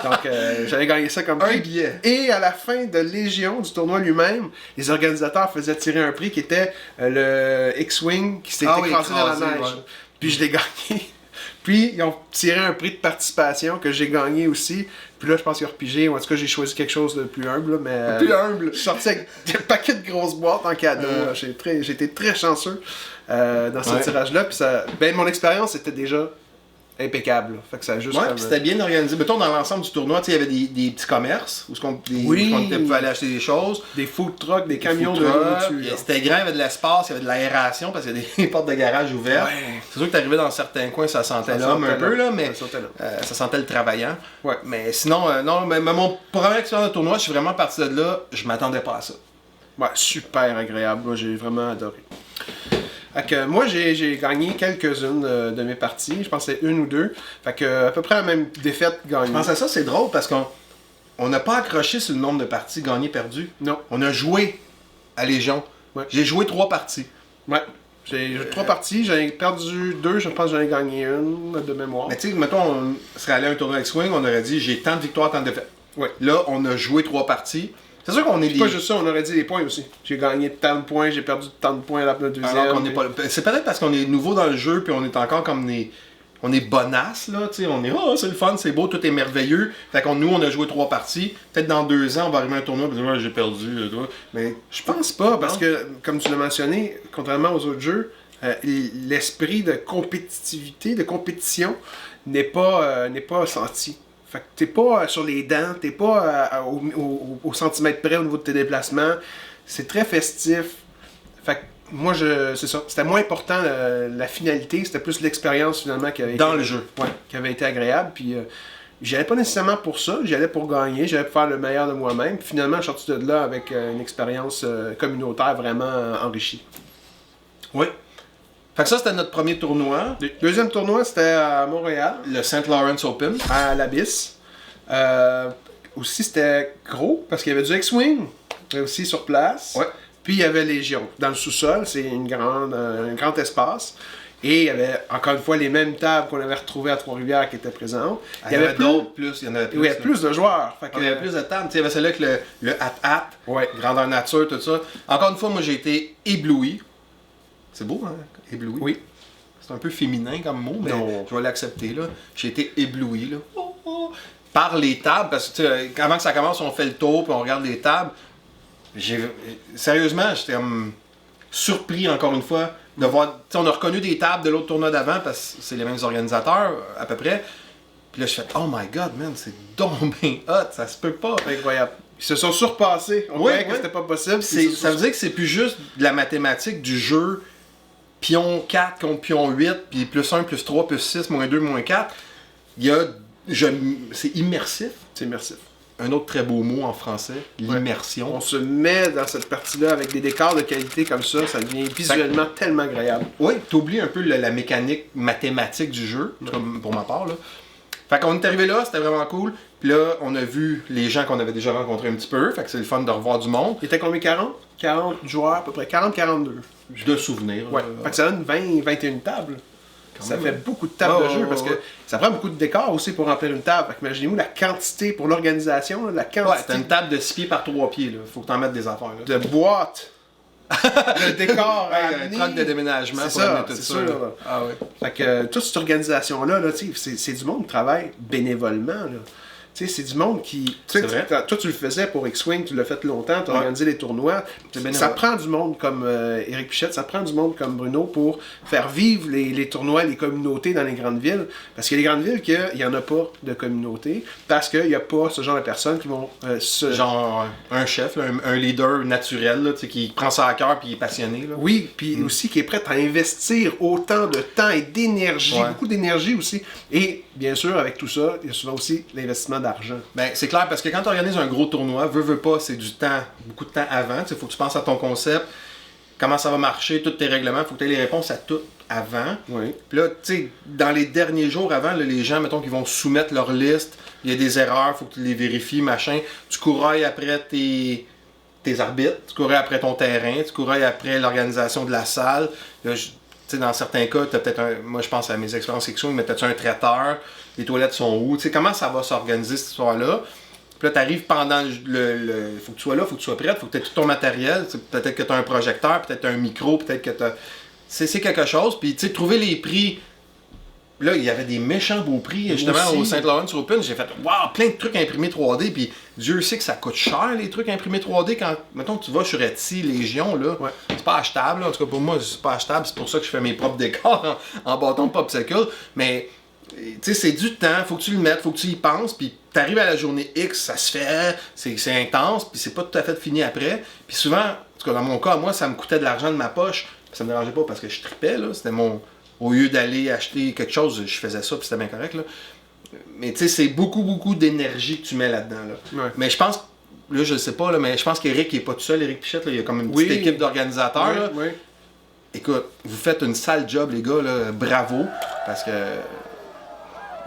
Donc j'avais gagné ça comme prix. Un billet. Et à la fin de Légion, du tournoi lui-même, les organisateurs faisaient tirer un prix qui était le X-Wing qui s'était écrasé dans la neige. Ouais. Puis je l'ai gagné. Puis, ils ont tiré un prix de participation que j'ai gagné aussi. Puis là, je pense qu'ils ont repigé. En tout cas, j'ai choisi quelque chose de plus humble. Mais, plus humble. Je suis sorti avec un paquet de grosses boîtes en cadeau. J'ai été très chanceux dans ce tirage-là. Puis mon expérience était déjà impeccable. Là. Fait que ça a juste puis c'était bien organisé. Mettons, dans l'ensemble du tournoi, il y avait des petits commerces où on pouvait aller acheter des choses. Des food trucks, des camions de nourriture. C'était grand, il y avait de l'espace, il y avait de l'aération parce qu'il y a des portes de garage ouvertes. Ouais. C'est sûr que tu arrivais dans certains coins, ça sentait l'homme un peu, là, mais ça sentait le travaillant. Ouais. Mais sinon, non, mais mon première expérience de tournoi, je suis vraiment parti de là, je m'attendais pas à ça. Ouais, super agréable. Moi, j'ai vraiment adoré. Moi, j'ai gagné quelques-unes de mes parties. Je pense que c'était une ou deux. Fait que à peu près la même défaite gagnée. Je pense à ça, c'est drôle parce qu'on n'a pas accroché sur le nombre de parties gagnées-perdues. Non. On a joué à Légion. Ouais. J'ai joué 3 parties. Ouais. J'ai joué 3 parties. J'en ai perdu 2. Je pense que j'en ai gagné une de mémoire. Mais tu sais, mettons, on serait allé à un tournoi X-Wing, on aurait dit j'ai tant de victoires, tant de défaites. Ouais. Là, on a joué 3 parties. C'est sûr qu'on est pas juste ça, on aurait dit les points aussi. J'ai gagné tant de points, j'ai perdu tant de points à la deuxième. Alors c'est peut-être parce qu'on est nouveau dans le jeu, puis on est encore comme on est bonasse, là, tu sais, on est c'est le fun, c'est beau, tout est merveilleux. Fait qu'on nous, on a joué 3 parties. Peut-être dans 2 ans, on va arriver à un tournoi et dire j'ai perdu, toi. Mais je pense pas, parce que, comme tu l'as mentionné, contrairement aux autres jeux, l'esprit de compétitivité, de compétition n'est pas senti. Fait que t'es pas sur les dents, t'es pas au centimètre près au niveau de tes déplacements. C'est très festif. Fait que moi, c'est ça. C'était moins important la finalité, c'était plus l'expérience finalement qui avait dans le jeu. Ouais, qui avait été agréable. Puis j'y allais pas nécessairement pour ça, j'y allais pour gagner, j'allais pour faire le meilleur de moi-même. Puis finalement, je suis sorti de là avec une expérience communautaire vraiment enrichie. Oui. Fait que ça, c'était notre premier tournoi. Le deuxième tournoi, c'était à Montréal. Le St. Lawrence Open. À l'Abyss. Aussi, c'était gros, parce qu'il y avait du X-Wing, aussi sur place. Ouais. Puis, il y avait Légion. Dans le sous-sol, c'est un grand espace. Et il y avait, encore une fois, les mêmes tables qu'on avait retrouvées à Trois-Rivières qui étaient présentes. Il y avait d'autres plus. Il y en avait plus. Il y avait plus de joueurs. Il y avait plus de tables. Il y avait celle-là avec le hat-hat, grandeur nature, tout ça. Encore une fois, moi, j'ai été ébloui. C'est beau, hein? Ébloui. Oui. C'est un peu féminin comme mot, mais non. Je vais l'accepter, là. J'ai été ébloui, là. Par les tables, parce que, tu sais, avant que ça commence, on fait le tour, puis on regarde les tables. Sérieusement, j'étais surpris, encore une fois, de voir... Tu sais, on a reconnu des tables de l'autre tournoi d'avant, parce que c'est les mêmes organisateurs, à peu près. Puis là, je fais « Oh my God, man, c'est donc bien hot, ça se peut pas! » Incroyable. Ils se sont surpassés. On croyait que c'était pas possible. Ça veut dire que c'est plus juste de la mathématique du jeu... Pion 4 contre pion 8, puis plus 1, plus 3, plus 6, moins 2, moins 4. C'est immersif. C'est immersif. Un autre très beau mot en français, l'immersion. On se met dans cette partie-là avec des décors de qualité comme ça devient visuellement tellement agréable. Oui, t'oublies un peu la mécanique mathématique du jeu, comme pour ma part. Là. Fait qu'on est arrivé là, c'était vraiment cool. Puis là, on a vu les gens qu'on avait déjà rencontrés un petit peu, fait que c'est le fun de revoir du monde. Il était combien, 40? 40 joueurs, à peu près 40-42. De souvenirs. Ouais. Fait que ça donne 20-21 tables. Ça fait beaucoup de tables de jeu parce que ça prend beaucoup de décors aussi pour remplir une table. Fait que imaginez-vous la quantité pour l'organisation, la quantité. Ouais, t'as une table de 6 pieds par 3 pieds, là. Faut que t'en mettes des affaires. Là. De boîtes. Le décor. Un truc de déménagement pour amener tout ça. Sûr, là. Ah ouais. Fait que toute cette organisation-là, là, c'est du monde qui travaille bénévolement. Là. Tu sais, c'est du monde qui... Toi, tu le faisais pour X-Wing, tu l'as fait longtemps, tu as organisé les tournois. Ça prend du monde comme Éric Pichette, ça prend du monde comme Bruno pour faire vivre les tournois, les communautés dans les grandes villes. Parce qu'il y a des grandes villes qu'il n'y en a pas de communauté, parce qu'il n'y a pas ce genre de personnes qui vont Genre un chef, là, un leader naturel, là, qui prend ça à cœur et qui est passionné. Là. Oui, puis aussi qui est prêt à investir autant de temps et d'énergie, beaucoup d'énergie aussi. Et bien sûr, avec tout ça, il y a souvent aussi l'investissement d'argent. Ben, c'est clair, parce que quand tu organises un gros tournoi, veux pas, c'est du temps, beaucoup de temps avant. Il faut que tu penses à ton concept, comment ça va marcher, tous tes règlements, il faut que tu aies les réponses à tout avant. Oui. Puis là, tu sais, dans les derniers jours avant, là, les gens, mettons, qui vont soumettre leur liste, il y a des erreurs, il faut que tu les vérifies, machin. Tu courailles après tes tes arbitres, tu courais après ton terrain, tu courais après l'organisation de la salle. Là, dans certains cas, tu as peut-être moi je pense à mes expériences sexuelles, mais peut-être un traiteur, les toilettes sont où, comment ça va s'organiser cette histoire-là. Puis là, tu arrives pendant le. Faut que tu sois là, faut que tu sois prête, faut que tu aies tout ton matériel. Peut-être que tu as un projecteur, peut-être un micro, peut-être que tu as. C'est quelque chose. Puis, tu sais, trouver les prix. Là, il y avait des méchants beaux prix, justement, au Saint Lawrence Open. J'ai fait, waouh, plein de trucs imprimés 3D. Puis, Dieu sait que ça coûte cher, les trucs imprimés 3D. Quand, mettons, tu vas sur Etsy, Légion, là, c'est pas achetable. Là. En tout cas, pour moi, c'est pas achetable. C'est pour ça que je fais mes propres décors en bâton de popsicle. Mais. Tu sais, c'est du temps, faut que tu le mettes, faut que tu y penses, puis t'arrives à la journée X, ça se fait, c'est intense, puis c'est pas tout à fait fini après. Puis souvent, en tout cas dans mon cas, moi, ça me coûtait de l'argent de ma poche, ça me dérangeait pas parce que je tripais, là, c'était mon... Au lieu d'aller acheter quelque chose, je faisais ça, puis c'était bien correct, là. Mais tu sais, c'est beaucoup d'énergie que tu mets là-dedans, là. Ouais. Mais je pense, là, je sais pas, là, mais je pense qu'Éric, il est pas tout seul, Éric Pichette, là, il y a comme une petite équipe d'organisateurs, là. Oui. Écoute, vous faites une sale job, les gars, là, bravo, parce que...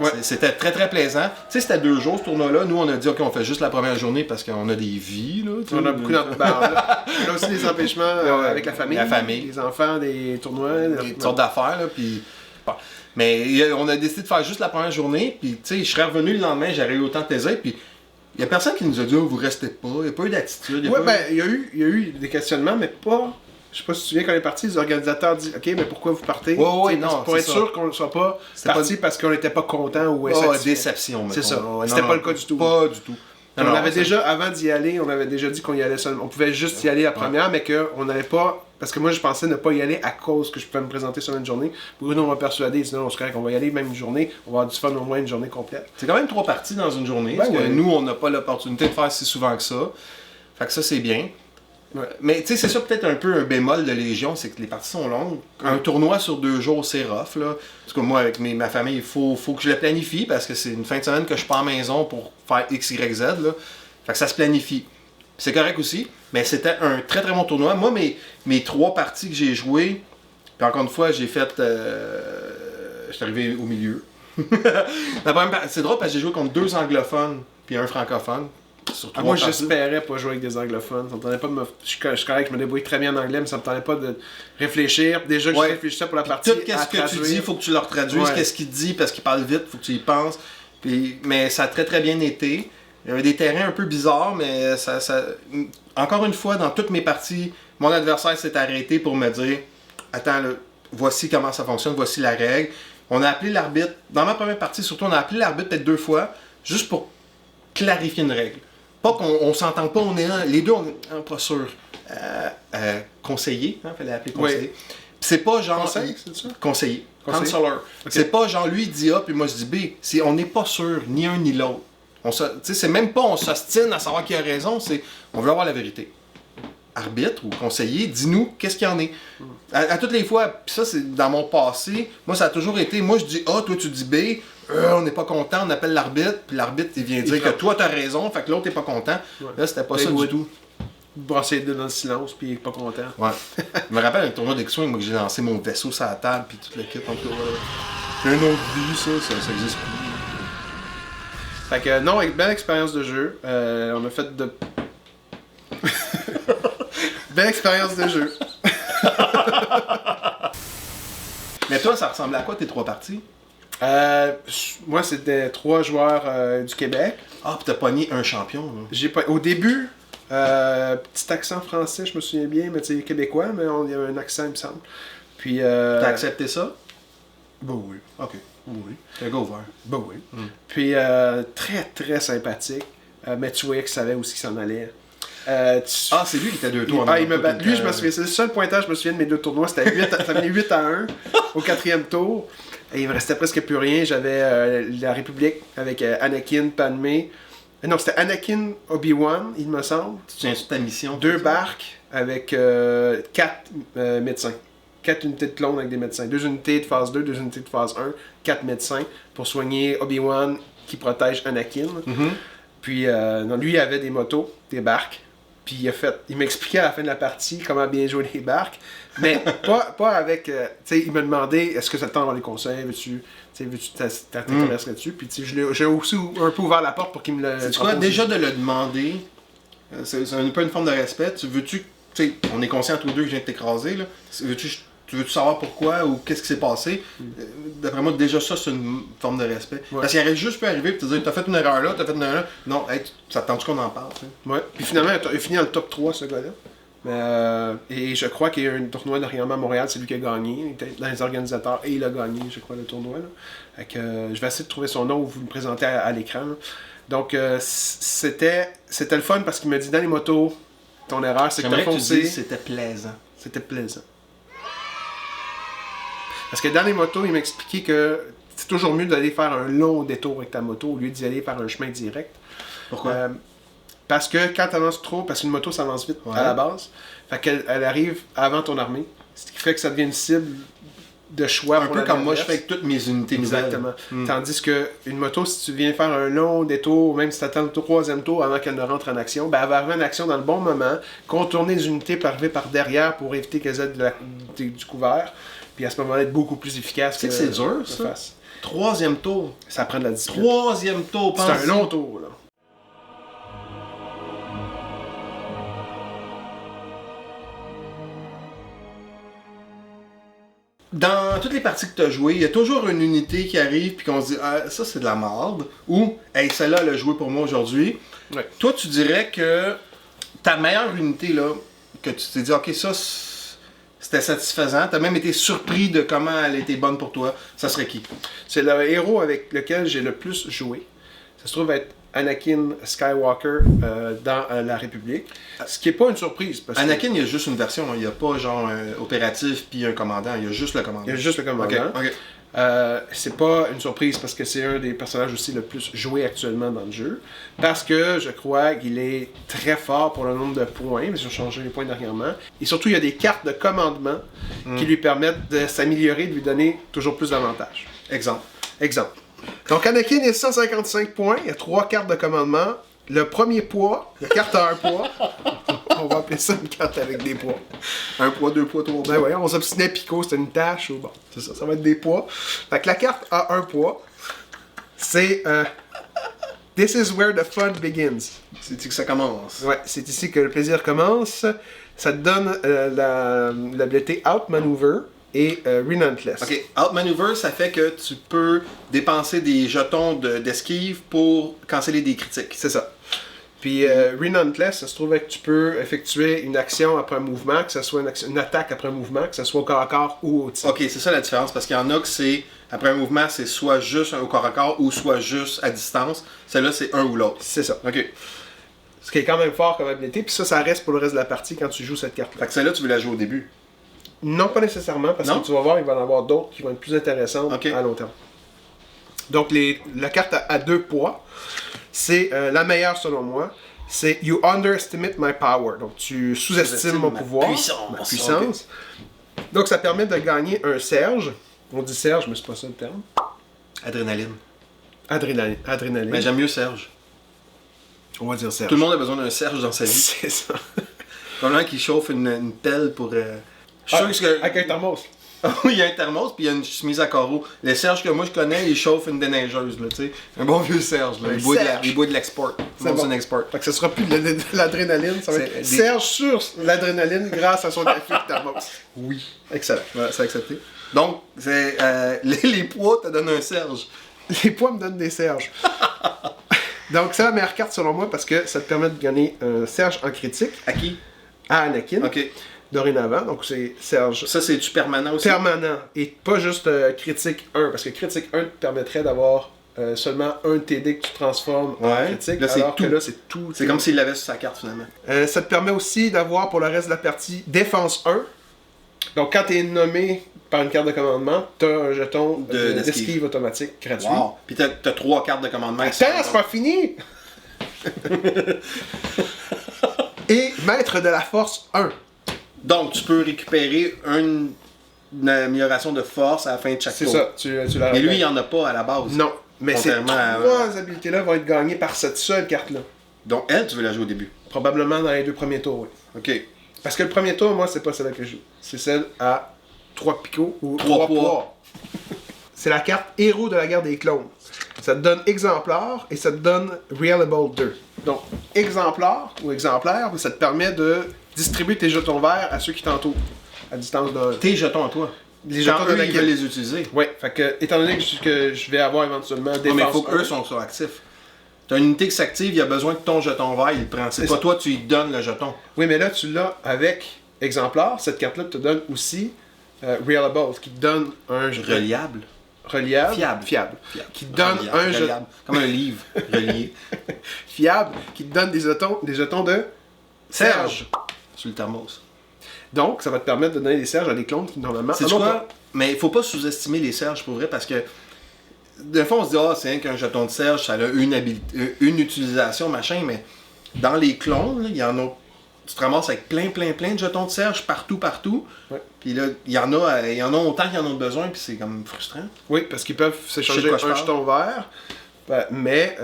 Ouais. C'était très très plaisant. Tu sais, c'était 2 jours ce tournoi-là. Nous, on a dit, OK, on fait juste la première journée parce qu'on a des vies. Là, on a beaucoup on a aussi des empêchements avec la famille. La famille. Les enfants, des tournois. Des sortes d'affaires. Là, puis... bon. Mais on a décidé de faire juste la première journée. Puis, tu sais, je serais revenu le lendemain, j'aurais eu autant de plaisir. Puis, il n'y a personne qui nous a dit, oh, vous restez pas. Il n'y a pas eu d'attitude. Oui, ben, il y a eu des questionnements, mais pas. Je sais pas si tu te souviens, quand on est parti, les organisateurs disent OK, mais pourquoi vous partez? Oui, non. Pour être sûr qu'on ne soit pas parti parce qu'on n'était pas content ou déception. C'est ça. C'était pas le cas du tout. Pas du tout. On avait déjà, avant d'y aller, on avait déjà dit qu'on y allait seulement. On pouvait juste y aller la première, mais qu'on n'allait pas. Parce que moi, je pensais ne pas y aller à cause que je pouvais me présenter sur une journée. Bruno m'a persuadé, sinon on se croit qu'on va y aller même une journée. On va avoir du fun au moins une journée complète. C'est quand même 3 parties dans une journée. Parce que nous, on n'a pas l'opportunité de faire si souvent que ça. Fait que ça, c'est bien. Ouais. Mais tu sais, c'est ça peut-être un peu un bémol de Légion, c'est que les parties sont longues. Un tournoi sur 2 jours, c'est rough, là. Parce que moi, avec ma famille, il faut que je le planifie parce que c'est une fin de semaine que je pars à la maison pour faire X, Y, Z, là. Fait que ça se planifie. C'est correct aussi, mais c'était un très très bon tournoi. Moi, mes 3 parties que j'ai jouées, puis encore une fois, j'ai fait... je suis arrivé au milieu. C'est drôle parce que j'ai joué contre 2 anglophones puis un francophone. Moi, j'espérais pas jouer avec des anglophones. Ça me tentait pas de me... Je suis correct, je me débrouille très bien en anglais, mais ça me tentait pas de réfléchir. Déjà que je réfléchissais pour la partie. Tout ce que tu dis, il faut que tu leur traduises. Qu'est-ce qu'il dit, parce qu'il parle vite, il faut que tu y penses. Puis, mais ça a très très bien été. Il y avait des terrains un peu bizarres, mais ça... Encore une fois, dans toutes mes parties, mon adversaire s'est arrêté pour me dire attends, là, voici comment ça fonctionne, voici la règle. On a appelé l'arbitre. Dans ma première partie, surtout, on a appelé l'arbitre peut-être 2 fois, juste pour clarifier une règle. Pas qu'on s'entend pas, on est les deux, on est pas sûr. Conseiller, fallait appeler conseiller. Oui. C'est pas genre. Conseil, c'est ça? Conseiller. Counselor. Okay. C'est pas genre lui il dit A puis moi je dis B. On n'est pas sûr, ni un ni l'autre. C'est même pas on s'ostine à savoir qui a raison, c'est on veut avoir la vérité. Arbitre ou conseiller, dis-nous qu'est-ce qu'il y en est. À toutes les fois, puis ça c'est dans mon passé, moi ça a toujours été, moi je dis A, toi tu dis B. On n'est pas content, on appelle l'arbitre, puis l'arbitre il vient dire que toi t'as raison, fait que l'autre est pas content. Ouais. Là, c'était pas ça du tout. Brasser les deux dans le silence, puis il est pas content. Ouais. Je me rappelle un tournoi d'X-Wing, moi que j'ai lancé mon vaisseau sur la table, puis toute l'équipe. J'ai un autre vie, ça existe plus. Fait que non, belle expérience de jeu. On a fait de. Belle expérience de jeu. Mais toi, ça ressemblait à quoi tes 3 parties? Moi, c'était 3 joueurs du Québec. Ah, puis t'as pogné un champion. Au début, petit accent français, je me souviens bien, mais tu sais, québécois, mais il y avait un accent, il me semble. Puis. T'as accepté ça? Ben oui. Ok. Oui. T'as go ouvert. Ben oui. Puis, très, très sympathique. Mais tu voyais qu'il savait aussi qu'il s'en allait. C'est lui qui était 2 tours. Lui, je me souviens, c'est le seul pointage, je me souviens de mes 2 tournois, c'était 8-1 au 4e tour. Et il me restait presque plus rien. J'avais la République avec Anakin, Padmé. Non, c'était Anakin, Obi-Wan, il me semble. Tu tiens sur ta mission. 2 barques avec 4 médecins. 4 unités de clones avec des médecins. 2 unités de phase 2, 2 unités de phase 1, 4 médecins pour soigner Obi-Wan qui protège Anakin. Mm-hmm. Puis, lui, il avait des motos, des barques. Puis il m'expliquait à la fin de la partie comment bien jouer les barques, mais pas avec, tu sais, il me demandait est-ce que ça te tente dans les conseils, veux-tu t'intéresser là-dessus, puis tu sais, j'ai aussi un peu ouvert la porte pour qu'il me le. C'est quoi, déjà de le demander, C'est un peu une forme de respect. Tu sais, on est conscient tous les deux que je viens de t'écraser, là. Tu veux-tu savoir pourquoi ou qu'est-ce qui s'est passé? D'après moi, déjà ça, c'est une forme de respect. Ouais. Parce qu'il aurait juste pu arriver et te dire, t'as fait une erreur là, t'as fait une erreur là. Non, hey, ça te tente qu'on en parle, tu sais? Ouais. Puis finalement, il a fini dans le top 3, ce gars-là. Et je crois qu'il y a eu un tournoi dernièrement à Montréal, c'est lui qui a gagné. Il était dans les organisateurs et il a gagné, je crois, le tournoi. Là. Fait que, je vais essayer de trouver son nom ou vous le présenter à l'écran. Là. Donc, c'était le fun parce qu'il m'a dit dans les motos, ton erreur, c'est que t'as foncé. C'était plaisant. C'était plaisant. Parce que dans les motos, il m'a expliqué que c'est toujours mieux d'aller faire un long détour avec ta moto au lieu d'y aller par un chemin direct. Pourquoi? Parce que quand tu avances trop, parce qu'une moto s'avance vite à la base, fait qu'elle arrive avant ton armée, ce qui fait que ça devient une cible de choix. Un peu comme moi je fais avec toutes mes unités nouvelles. Exactement. Tandis qu'une moto, si tu viens faire un long détour, même si tu attends le troisième tour avant qu'elle ne rentre en action, ben elle va arriver en action dans le bon moment, contourner les unités pour arriver par derrière pour éviter qu'elles aient du couvert, puis à ce moment-là être beaucoup plus efficace. Tu sais que c'est dur ça? Troisième tour. Ça prend de la discipline. Troisième tour, c'est un long tour là. Dans toutes les parties que tu as jouées, il y a toujours une unité qui arrive puis qu'on se dit ah, ça c'est de la merde ou hey, celle-là elle a joué pour moi aujourd'hui. Ouais. Toi tu dirais que ta meilleure unité là, que tu t'es dit ok ça c'était satisfaisant, tu as même été surpris de comment elle était bonne pour toi, ça serait qui? C'est le héros avec lequel j'ai le plus joué. Ça se trouve être Anakin Skywalker dans La République. Ce qui n'est pas une surprise. Parce Anakin, il y a juste une version, il n'y a pas genre un opératif puis un commandant, il y a juste le commandant. Il y a juste le commandant. Okay. C'est pas une surprise parce que c'est un des personnages aussi le plus joué actuellement dans le jeu. Parce que je crois qu'il est très fort pour le nombre de points, mais ils ont changé les points dernièrement. Et surtout, il y a des cartes de commandement qui lui permettent de s'améliorer, de lui donner toujours plus d'avantages. Exemple. Donc, Anakin est 155 points, il y a 3 cartes de commandement. Le premier poids, la carte à 1 poids. On va appeler ça une carte avec des poids. 1 poids, 2 poids, 3 poids. Ben ouais, on s'obstinait Pico, c'était une tâche. Bon, c'est ça, ça va être des poids. Fait que la carte à 1 poids, c'est This is where the fun begins. C'est ici que ça commence. Ouais, c'est ici que le plaisir commence. Ça te donne l'habilité Outmaneuver et Relentless. Ok, Outmaneuver, ça fait que tu peux dépenser des jetons d'esquive pour canceller des critiques. C'est ça. Puis Relentless, ça se trouve que tu peux effectuer une action après un mouvement, que ce soit une attaque après un mouvement, que ce soit au corps à corps ou au tir. Ok, c'est ça la différence, parce qu'il y en a que c'est, après un mouvement, c'est soit juste au corps à corps ou soit juste à distance. Celle-là, c'est un ou l'autre. C'est ça. Ok. Ce qui est quand même fort comme habilité, puis ça reste pour le reste de la partie quand tu joues cette carte-là. Fait que celle-là, tu veux la jouer au début? Non, pas nécessairement, parce que tu vas voir, il va y en avoir d'autres qui vont être plus intéressantes à long terme. Donc, la carte à 2 poids, c'est la meilleure selon moi. C'est You underestimate my power. Donc, tu sous-estimes mon pouvoir, ma puissance. Okay. Donc, ça permet de gagner un Serge. On dit Serge, mais c'est pas ça le terme. Adrénaline. Adrénaline. Mais j'aime mieux Serge. On va dire Serge. Tout le monde a besoin d'un Serge dans sa vie. C'est ça. Comme un qui chauffe une pelle pour... Avec un thermos. Oui, il y a un thermos puis il y a une chemise à carreaux. Le Serge que moi je connais, il chauffe une déneigeuse, là, tu sais. Un bon vieux Serge, là. Il boit de l'export. C'est bon. Export. Fait que ce sera plus de l'adrénaline, ça va être Serge sur l'adrénaline grâce à son café de thermos. Oui. Excellent. Ouais, c'est accepté. Donc, c'est, les poids te donnent un Serge. Les poids me donnent des Serges. Donc, c'est la meilleure carte selon moi parce que ça te permet de gagner un Serge en critique. À qui? À Anakin. Ok. Dorénavant, donc c'est Serge. Ça, c'est-tu permanent aussi? Permanent. Et pas juste critique 1, parce que critique 1 te permettrait d'avoir seulement un TD que tu transformes en critique, là, alors tout. que là, c'est tout. C'est comme s'il l'avait sur sa carte, finalement. Ça te permet aussi d'avoir, pour le reste de la partie, défense 1. Donc, quand tu es nommé par une carte de commandement, tu as un jeton d'esquive automatique gratuit. Wow. Puis tu as 3 cartes de commandement. Attends, c'est pas fini! Et maître de la force 1. Donc, tu peux récupérer une amélioration de force à la fin de chaque tour. C'est ça, tu la Mais lui, il n'y en a pas à la base. Non, mais ces 3 habilités-là vont être gagnées par cette seule carte-là. Donc, elle, tu veux la jouer au début? Probablement dans les 2 premiers tours, oui. Ok. Parce que le premier tour, moi, c'est pas celle-là que je joue. C'est celle à 3 picots ou 3 poids. C'est la carte Héros de la guerre des clones. Ça te donne exemplaire et ça te donne reliable 2. Donc, exemplaire ou exemplaire, ça te permet de distribuer tes jetons verts à ceux qui t'entourent à distance de. Tes jetons à toi. Les jetons Quand eux, ils veulent les utiliser. Oui, fait que, étant donné que je vais avoir éventuellement défense. Mais il faut qu'eux soient actifs. T'as une unité qui s'active, il a besoin de ton jeton vert, il le prend. C'est pas toi, tu lui donnes le jeton. Oui, mais là, tu l'as avec exemplaire. Cette carte-là te donne aussi reliable, qui te donne un reliable. Fiable. Qui te donne un jeton. Comme un livre relié. Fiable, qui te donne des jetons de Serge. Sur le thermos. Donc, ça va te permettre de donner des Serges à des clones qui normalement. C'est quoi? Mais il faut pas sous-estimer les Serges pour vrai parce que. Des fois, on se dit, c'est rien qu'un jeton de Serge, ça a une utilisation, machin, mais dans les clones, il y en a. Tu te ramasses avec plein de jetons de Serge partout. Ouais. Puis là, il y en a autant qu'ils en ont besoin, puis c'est comme frustrant. Oui, parce qu'ils peuvent s'échanger un jeton vert, mais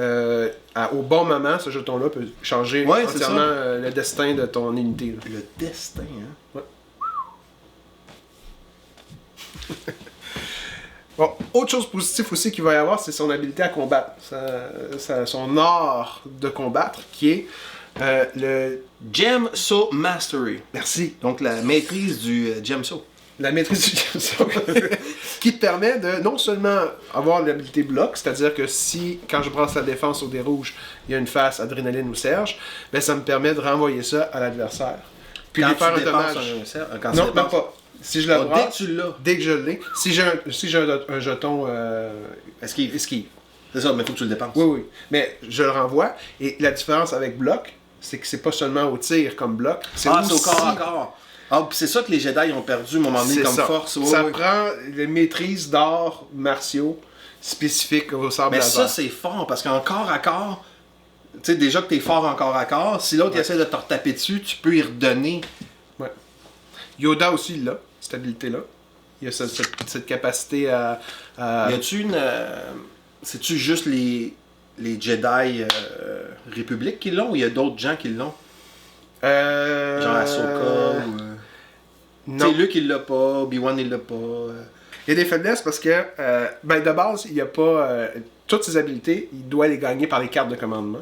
au bon moment, ce jeton-là peut changer entièrement le destin de ton unité. Là. Le destin, hein? Ouais. Bon, autre chose positive aussi qu'il va y avoir, c'est son habilité à combattre. Son art de combattre, qui est le Gemso Mastery. Merci. Donc la maîtrise du Gemso. La maîtrise du Gemso. Qui te permet de non seulement avoir l'habilité bloc, c'est-à-dire que si, quand je brasse la défense au dé rouge, il y a une face adrénaline ou Serge, ben ça me permet de renvoyer ça à l'adversaire. Puis quand de faire tu un dommage. Non, même pas. Si je le brasse, dès que je l'ai, si j'ai un jeton esquive. C'est ça, mais il faut que tu le dépenses. Oui. Mais je le renvoie. Et la différence avec bloc, c'est que c'est pas seulement au tir comme bloc. C'est au corps à corps. Ah, c'est ça que les Jedi ont perdu à un moment donné comme force. Ça prend les maîtrises d'arts martiaux spécifiques au sabre laser. Mais ça, c'est fort parce qu'en corps à corps, tu sais, déjà que t'es fort en corps à corps, si l'autre essaie de te retaper dessus, tu peux y redonner. Ouais. Yoda aussi, là, cette habilité-là. Il y a cette capacité à. Y a-tu une. C'est-tu juste les Jedi République qui l'ont ou il y a d'autres gens qui l'ont? Genre Ahsoka ou. Non. C'est Luke il l'a pas, Obi-Wan il l'a pas. Il y a des faiblesses parce que, de base, il n'y a pas. Toutes ses habilités, il doit les gagner par les cartes de commandement.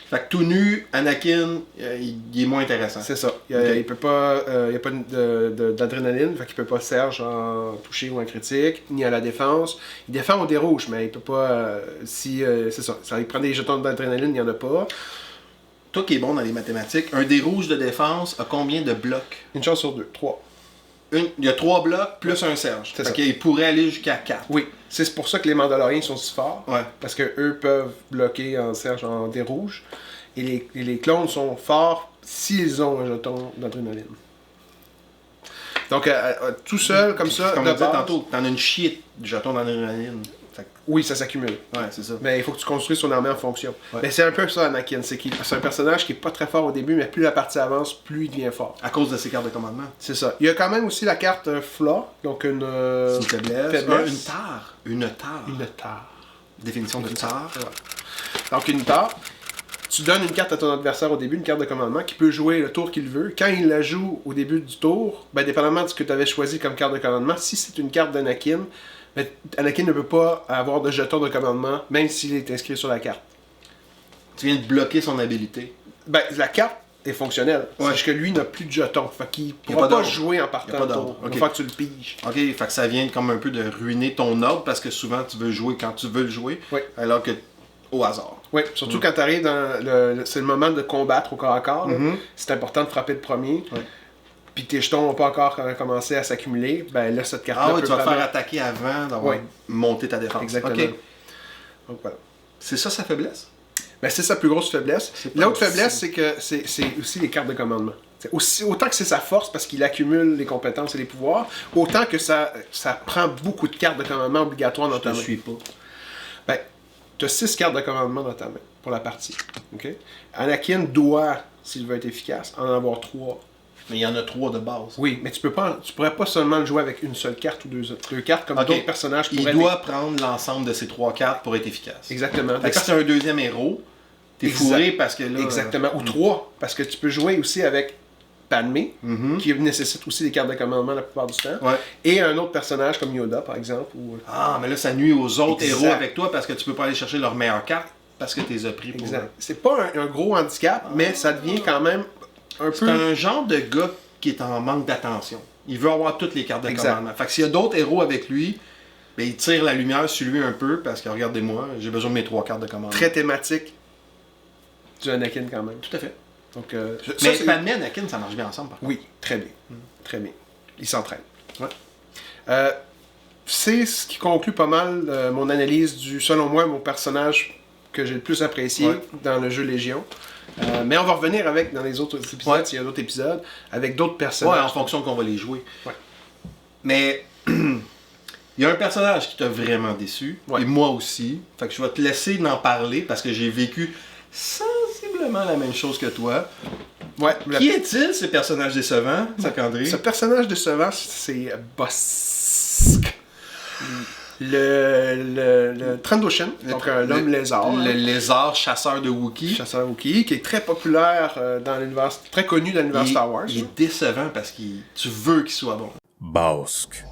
Fait que tout nu, Anakin, il est moins intéressant. C'est ça. Il peut pas. Il n'y a pas d'adrénaline, fait qu'il peut pas Serge en toucher ou en critique, ni à la défense. Il défend au dé rouge, mais il peut pas. C'est ça. Il prend des jetons d'adrénaline, il n'y en a pas. Toi qui es bon dans les mathématiques, un dé rouge de défense a combien de blocs? Une chance sur 2, 3. Il y a 3 blocs plus un Serge. Fait qu'il pourrait aller jusqu'à 4. Oui. C'est pour ça que les Mandaloriens sont si forts. Ouais. Parce qu'eux peuvent bloquer en Serge en dé rouge. Et les clones sont forts s'ils ont un jeton d'adrénaline. Donc, tout seul, comme ça, comme on disait tantôt, t'en as une chier de jetons d'adrénaline. Oui, ça s'accumule. Ouais, c'est ça. Mais il faut que tu construises son armée en fonction. Ouais. Mais c'est un peu ça, Anakin. C'est un personnage qui est pas très fort au début, mais plus la partie avance, plus il devient fort. À cause de ses cartes de commandement. C'est ça. Il y a quand même aussi la carte Flaw, donc une faiblesse. Une tare. Une tare. Définition de tare. Ouais. Donc une tare. Tu donnes une carte à ton adversaire au début, une carte de commandement, qui peut jouer le tour qu'il veut. Quand il la joue au début du tour, dépendamment de ce que tu avais choisi comme carte de commandement, si c'est une carte d'Anakin, Anakin ne peut pas avoir de jeton de commandement, même s'il est inscrit sur la carte. Tu viens de bloquer son habilité. La carte est fonctionnelle. Ouais. C'est que lui n'a plus de jeton. Fait qu'il ne pourra pas jouer en partant de tour. Il faut que tu le piges. Ok, fait que ça vient comme un peu de ruiner ton ordre parce que souvent tu veux jouer quand tu veux le jouer. Oui. Alors que au hasard. Oui, surtout quand tu arrives dans c'est le moment de combattre au corps à corps. C'est important de frapper le premier. Oui. Puis tes jetons n'ont pas encore commencé à s'accumuler, là, cette carte-là. Ah oui, tu vas te faire attaquer avant d'avoir monté ta défense. Exactement. Okay. Donc voilà. C'est ça sa faiblesse? C'est sa plus grosse faiblesse. L'autre faiblesse, c'est que c'est aussi les cartes de commandement. Autant que c'est sa force parce qu'il accumule les compétences et les pouvoirs, autant que ça prend beaucoup de cartes de commandement obligatoires dans ta main. Je ne suis pas. Tu as 6 cartes de commandement dans ta main pour la partie. Okay? Anakin doit, s'il veut être efficace, en avoir 3. Mais il y en a 3 de base. Oui, mais tu pourrais pas seulement le jouer avec une seule carte ou deux cartes comme d'autres personnages pourraient. Il doit prendre l'ensemble de ces 3 cartes pour être efficace. Exactement. Si c'est un deuxième héros, t'es fourré parce que là... Exactement. Ou 3, parce que tu peux jouer aussi avec Padmé, qui nécessite aussi des cartes de commandement la plupart du temps. Ouais. Et un autre personnage comme Yoda, par exemple. Ou... Ah, mais là, ça nuit aux autres Exact. héros avec toi parce que tu peux pas aller chercher leur meilleure carte parce que tu les as pris pour... Exact. C'est pas un gros handicap, mais ça devient quand même un C'est peu... un genre de gars qui est en manque d'attention. Il veut avoir toutes les cartes de Exact. commandement. Fait que s'il y a d'autres héros avec lui, ben, il tire la lumière sur lui un peu parce que regardez-moi, j'ai besoin de mes 3 cartes de commandement. Très thématique du Anakin quand même. Tout à fait. Donc, Mais Padmé et Anakin, ça marche bien ensemble par contre. Oui, très bien. Très bien. Ils s'entraînent. Ouais. C'est ce qui conclut pas mal mon analyse du, selon moi, mon personnage que j'ai le plus apprécié dans le jeu Légion. Mais on va revenir avec, dans les autres épisodes, s'il y a d'autres épisodes, avec d'autres personnages. Ouais, en fonction qu'on va les jouer. Ouais. Mais il y a un personnage qui t'a vraiment déçu, et moi aussi. Fait que je vais te laisser en parler parce que j'ai vécu sensiblement la même chose que toi. Ouais, Qui est-il, ce personnage décevant, Sac-André? Ce personnage décevant, c'est Bossk. Le Trandoshan, donc l'homme lézard. Le lézard chasseur de Wookiee. Chasseur Wookiee, qui est très populaire dans l'univers, très connu dans l'univers Star Wars. Il est décevant parce que tu veux qu'il soit bon. Bossk.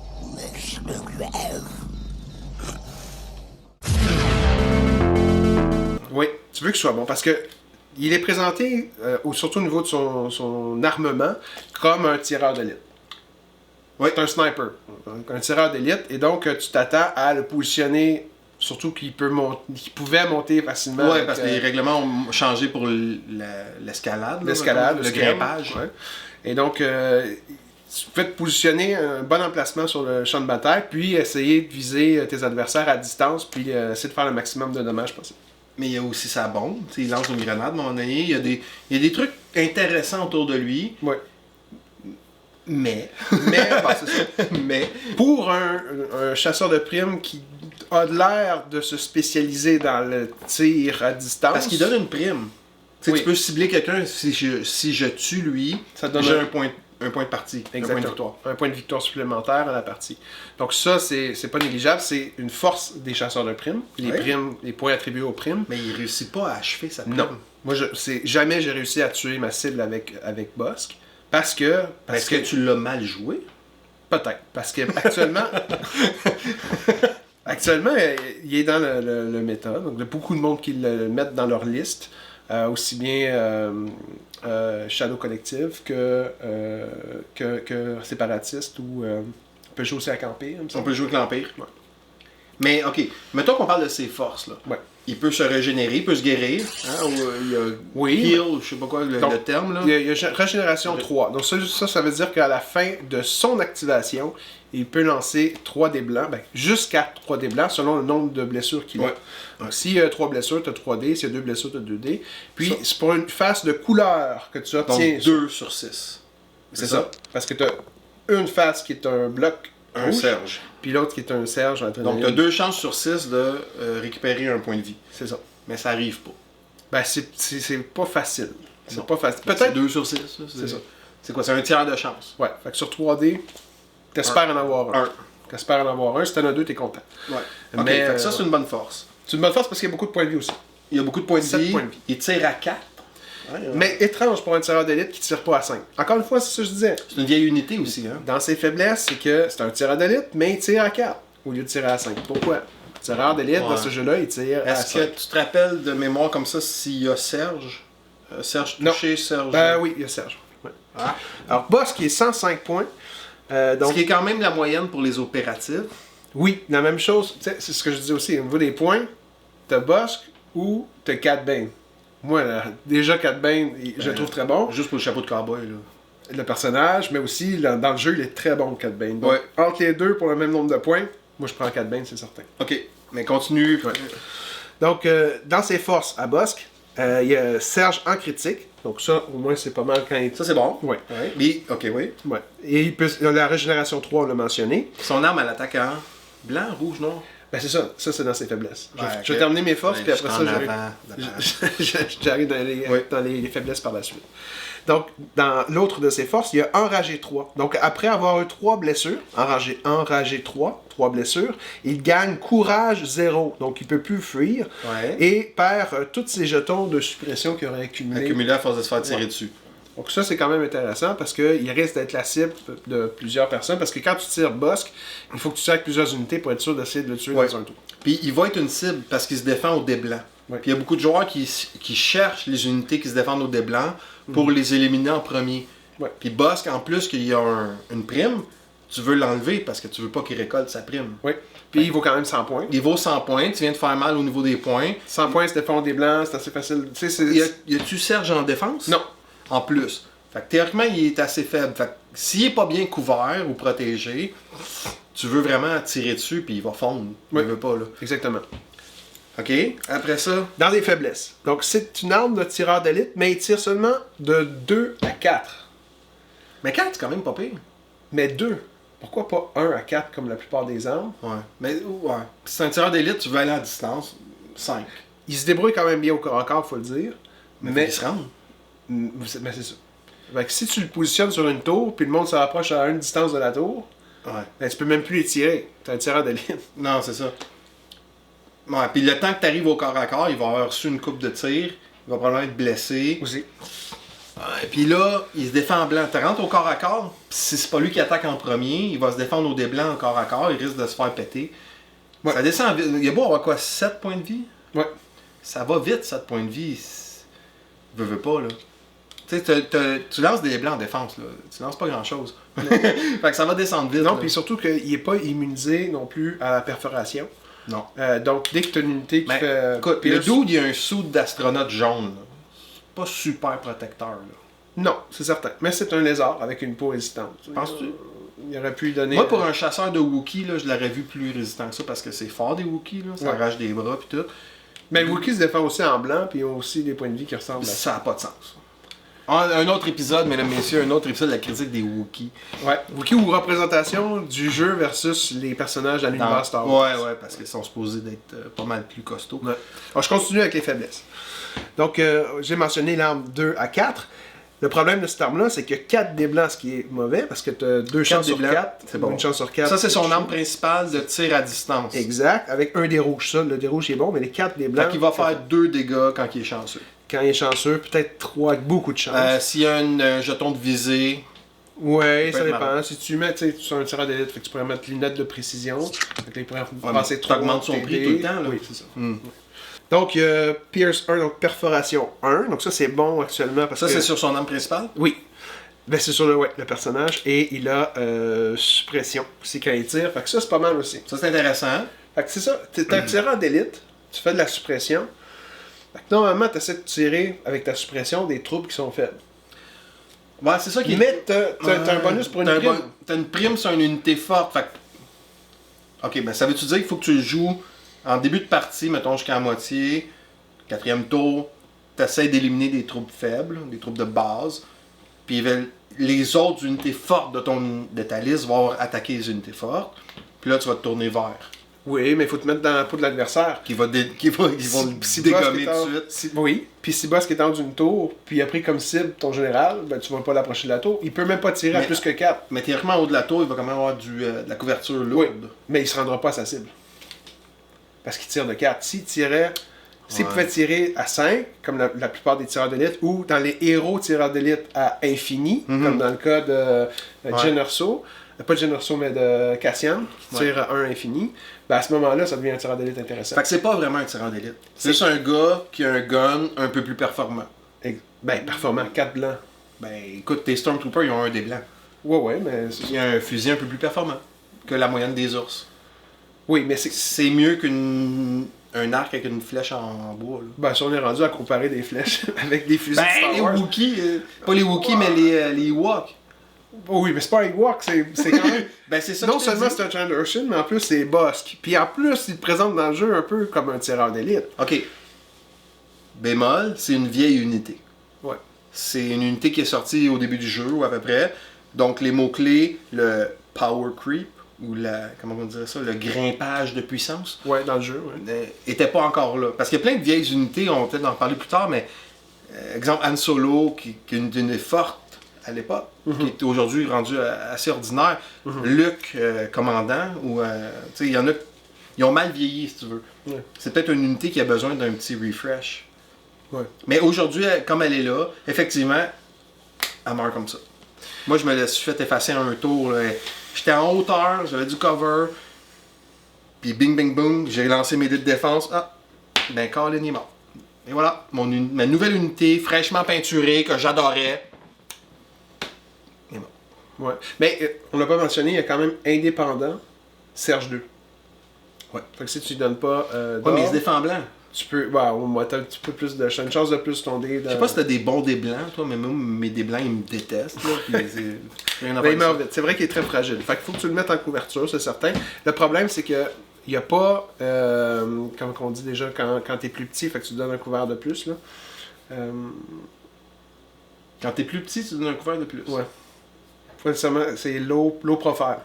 Oui, tu veux qu'il soit bon parce que il est présenté, surtout au niveau de son armement, comme un tireur d'élite. Oui. C'est un sniper, donc un tireur d'élite, et donc tu t'attends à le positionner, surtout qu'il pouvait monter facilement. Oui, parce que les règlements ont changé pour l'escalade. L'escalade, le grimpage. Ouais. Et donc, tu peux te positionner un bon emplacement sur le champ de bataille, puis essayer de viser tes adversaires à distance, puis essayer de faire le maximum de dommages possible. Mais il y a aussi sa bombe. Il lance une grenade à un moment donné. Il y a des trucs intéressants autour de lui. Ouais. Mais, C'est ça. mais, Pour un chasseur de primes qui a l'air de se spécialiser dans le tir à distance. parce qu'il donne une prime. Oui. Tu peux cibler quelqu'un, si je tue lui, Ça donne j'ai un- un point de partie, un point de victoire. Un point de victoire supplémentaire à la partie. Donc ça, c'est pas négligeable. C'est une force des chasseurs de primes. Les Ouais. primes, les points attribués aux primes. Mais il réussit pas à achever sa prime. Non. Moi, jamais j'ai réussi à tuer ma cible avec Bossk. Parce que... Est-ce que tu l'as mal joué? Peut-être. Parce que actuellement, il est dans le méta. Donc, il y a beaucoup de monde qui le mettent dans leur liste. Aussi bien Shadow Collective que Séparatiste ou on peut jouer aussi à Camper. il me On semble. peut jouer avec l'Empire. Ouais. Mais ok, mettons qu'on parle de ses forces. Là. Ouais. Il peut se régénérer, il peut se guérir. Hein, ou, il y a Oui. heal, je sais pas quoi le terme. Là. Il y a Régénération 3. Donc ça veut dire qu'à la fin de son activation, il peut lancer 3 dés blancs, jusqu'à 3 dés blancs selon le nombre de blessures qu'il a. Ouais. Donc s'il y a 3 blessures, tu as 3 dés. S'il y a 2 blessures, tu as 2 dés. Puis c'est pour une face de couleur que tu Donc obtiens. 2 sur 6. C'est ça. Parce que tu as une face qui est un bloc Un rouge, Serge. puis l'autre qui est un Serge. Donc tu as 2 chances sur 6 de récupérer un point de vie. C'est ça. Mais ça arrive pas. C'est pas facile. C'est Non. pas facile. C'est Peut-être. 2 sur 6. C'est ça. C'est quoi? C'est un tiers de chance. Ouais. Fait que sur 3D, t'espères en avoir un. Un. T'espères en avoir un. Si t'en as 2, t'es content. Ouais. Ok, Mais, fait que ça c'est une bonne force. C'est une bonne force parce qu'il y a beaucoup de points de vie aussi. Il y a beaucoup de points de 7 vie. points de vie. Il tire à 4. Mais étrange pour un tireur d'élite qui tire pas à 5. Encore une fois, c'est ça que je disais. C'est une vieille unité aussi. Hein? Dans ses faiblesses, c'est que c'est un tireur d'élite, mais il tire à 4 au lieu de tirer à 5. Pourquoi? Le tireur d'élite, dans ce jeu-là, il tire à Est-ce 5. que tu te rappelles de mémoire comme ça s'il y a Serge? Serge touché, Serge... Oui, il y a Serge. Ouais. Ah. Alors, Boss qui est 105 points. Ce Donc, qui est quand même la moyenne pour les opératifs. oui, la même chose. Tu sais, c'est ce que je disais aussi. Au niveau des points, t'as Bossk ou t'as Cat Bane. Moi, là, déjà, Cat Bane, je le trouve très bon. Juste pour le chapeau de cowboy, là. Le personnage, mais aussi dans le jeu, il est très bon, Cat Bane. Donc, Ouais. entre les deux, pour le même nombre de points, moi je prends Cat Bane, c'est certain. Ok, mais continue. Donc, dans ses forces à Bossk, il y a Serge en critique. Donc, ça, au moins, c'est pas mal quand il. Ça, c'est bon. Ouais. Mais, ok, oui. Ouais. Et il a la régénération 3, on l'a mentionné. Son arme, elle attaque en blanc, rouge, noir. Ben, c'est ça. Ça, c'est dans ses faiblesses. Ouais, Je vais ok. terminer mes forces, Ouais, puis après ça, juste en j'arrive. avant. J'arrive Oui. dans les faiblesses par la suite. Donc, dans l'autre de ses forces, il y a Enragé 3. Donc, après avoir eu 3 blessures, Enragé 3 blessures, il gagne Courage 0. Donc, il peut plus fuir. Ouais. Et perd tous ses jetons de suppression qu'il aurait accumulés. Accumulé à force de se faire tirer dessus. Donc ça, c'est quand même intéressant parce qu'il risque d'être la cible de plusieurs personnes. Parce que quand tu tires Bossk, il faut que tu tires avec plusieurs unités pour être sûr d'essayer de le tuer dans un tour. Puis il va être une cible parce qu'il se défend au dé blanc. Ouais. Puis il y a beaucoup de joueurs qui cherchent les unités qui se défendent au dé blanc pour les éliminer en premier. Ouais. Puis Bossk, en plus qu'il y a une prime, tu veux l'enlever parce que tu veux pas qu'il récolte sa prime. Oui. Puis il vaut quand même 100 points. Il vaut 100 points, tu viens de faire mal au niveau des points. 100 points, se défend des blancs, c'est assez facile. Tu sais, Y a-tu Serge en défense? Non. En plus. Fait que théoriquement, il est assez faible. Fait que s'il est pas bien couvert ou protégé, tu veux vraiment tirer dessus puis il va fondre. Il veut pas, là. Exactement. OK. Après ça. Dans les faiblesses. Donc c'est une arme de tireur d'élite, mais il tire seulement de 2 à 4. Mais 4, c'est quand même pas pire. Mais 2. Pourquoi pas 1 à 4 comme la plupart des armes? Ouais. Mais ouais. Si c'est un tireur d'élite, tu veux aller à distance. 5. Il se débrouille quand même bien au corps à corps, faut le dire. Mais il se rend. Mais c'est ça. Fait que si tu le positionnes sur une tour, puis le monde se rapproche à une distance de la tour, ben, tu peux même plus les tirer. T'es un tireur d'élite. Non, c'est ça. Ouais, puis le temps que tu arrives au corps à corps, il va avoir reçu une coupe de tir. Il va probablement être blessé. Aussi. Et puis là, il se défend en blanc. Tu rentres au corps à corps, pis si c'est pas lui qui attaque en premier, il va se défendre au dé blanc au corps à corps, il risque de se faire péter. Ouais. Ça descend vite. Il y a beau avoir quoi, 7 points de vie? Ouais. Ça va vite, 7 points de vie. Veux pas, là. Tu sais, tu lances des blancs en défense, là. Tu lances pas grand-chose. Fait que ça va descendre vite. Non, là. puis surtout qu'il n'est pas immunisé non plus à la perforation. Non. Donc, dès que tu as une unité qui Mais, fait... écoute, pierce- le dude, il y a un sou d'astronaute jaune, là. C'est pas super protecteur, là. Non, c'est certain. Mais c'est un lézard avec une peau résistante. Penses-tu? Il aurait pu lui donner... Moi, pour un chasseur de Wookiee, là, je l'aurais vu plus résistant que ça parce que c'est fort des Wookiees, là. Ça Ouais. arrache des bras pis tout. Mais le Wookiee se défend aussi en blanc, puis ils ont aussi des points de vie qui ressemblent à ça. Ça n'a pas de sens. Un autre épisode, mesdames et messieurs, un autre épisode de la critique des Wookiees. Ouais. Wookiee ou représentation du jeu versus les personnages de l'univers Star Wars. Ouais, parce qu'ils sont supposés d'être pas mal plus costauds. Ouais. Alors, je continue avec les faiblesses. Donc, j'ai mentionné l'arme 2 à 4. Le problème de cette arme-là, c'est que 4 des blancs, ce qui est mauvais, parce que tu as 2 chances sur 4. c'est bon. Une chance sur 4. Ça, c'est son arme principale de tir à distance. Exact, avec un des rouges. Ça, le des rouges est bon, mais les 4 des blancs. Fait qu'il va faire 2 dégâts quand il est chanceux. Quand il est chanceux, peut-être 3 avec beaucoup de chance. S'il y a un jeton de visée, Ouais, peut ça être dépend. marrant. Si tu mets, tu sais, tu es un tireur d'élite, fait que tu pourrais mettre lunettes de précision. Fait que là, il pourrait passer mais 3. t'augmentes son prix tout le temps, là. Oui, c'est ça. Hmm. Donc, Pierce 1, donc perforation 1. Donc ça, c'est bon actuellement parce Ça, que... c'est sur son arme principale? Oui. Ben, c'est sur le personnage. Et il a suppression aussi quand il tire. Fait que ça, c'est pas mal aussi. Ça, c'est intéressant. Fait que c'est ça. T'es un tireur d'élite. Tu fais de la suppression. Fait que normalement, tu essaies de tirer avec ta suppression des troupes qui sont faibles. Ouais, c'est ça qui Mais t'as un bonus pour une prime. T'as une prime sur une unité forte. Fait que- ok, ben ça veut-tu dire qu'il faut que tu le joues en début de partie, mettons jusqu'à la moitié, 4e tour, t'essaies d'éliminer des troupes faibles, des troupes de base, puis les autres unités fortes de ta liste vont attaquer les unités fortes, puis là tu vas te tourner vers. Oui, mais il faut te mettre dans la peau de l'adversaire. Ils vont le dégommer tout de suite. Oui, puis si Bossk est en d'une tour, puis il a pris comme cible ton général, ben tu vas pas l'approcher de la tour. Il peut même pas tirer à Mais- plus que 4. Mais théoriquement, en haut de la tour, il va quand même avoir de la couverture Oui, lourde. mais il se rendra pas à sa cible. Parce qu'il tire de 4. S'il Ouais. pouvait tirer à 5, comme la plupart des tireurs d'élite, ou dans les héros tireurs d'élite à infini, comme dans le cas de Jyn Erso, pas de Jyn Erso, mais de Cassian, qui tire à 1 infini, ben à ce moment-là, ça devient un tireur d'élite intéressant. Fait que c'est pas vraiment un tireur d'élite. C'est juste un gars qui a un gun un peu plus performant. Ben, performant, 4 blancs. Ben écoute, tes Stormtroopers, ils ont un des blancs. Ouais, mais... Il y a un fusil un peu plus performant que la moyenne des ours. Oui, mais c'est... C'est mieux qu'un arc avec une flèche en bois. Là. Ben, si on est rendu à comparer des flèches avec des fusils de Star les Wars... Wookiees, pas les Wookiees, mais les Ewoks. Oui, mais c'est pas un Ewok, c'est quand même... Ben c'est ça non que je te seulement dis. c'est un Trandoshane, mais en plus c'est Bossk. Puis en plus, il te présente dans le jeu un peu comme un tireur d'élite. Ok. Bémol, c'est une vieille unité. Ouais. C'est une unité qui est sortie au début du jeu, ou à peu près. Donc les mots-clés, le power creep, ou comment on dirait ça, le grimpage de puissance, Ouais, dans le jeu, ouais. était pas encore là. Parce qu'il y a plein de vieilles unités, on va peut-être en parler plus tard, mais exemple Han Solo, qui est une unité forte à l'époque, qui est aujourd'hui rendue assez ordinaire. Luke, commandant, ou tu sais, il y en a, ils ont mal vieilli, si tu veux. Ouais. C'est peut-être une unité qui a besoin d'un petit refresh. Ouais. Mais aujourd'hui, comme elle est là, effectivement, elle meurt comme ça. Moi, je me la suis fait effacer un tour. Là. J'étais en hauteur, j'avais du cover. Puis bing, bing, boom, j'ai lancé mes dés de défense. Ah, ben Colin est mort. Et voilà, ma nouvelle unité, fraîchement peinturée, que j'adorais. Et bon. Ouais. Mais on l'a pas mentionné, il y a quand même indépendant Serge 2. Ouais. Fait que si tu lui donnes pas Ouais, mais il se défend blanc. tu peux. Ouais, t'as un petit peu plus de. Une chance de plus ton dé. Je sais pas si t'as des bons dés blancs, toi, mais même mes dés blancs, ils me détestent. Là, puis rien à Ben, il voir meurt vite. C'est vrai qu'il est très fragile. Fait qu'il faut que tu le mettes en couverture, c'est certain. Le problème, c'est que il n'y a pas, comme on dit déjà, quand t'es plus petit, fait que tu donnes un couvert de plus. Là. Quand t'es plus petit, tu donnes un couvert de plus. Ouais. Pas nécessairement, c'est low profile.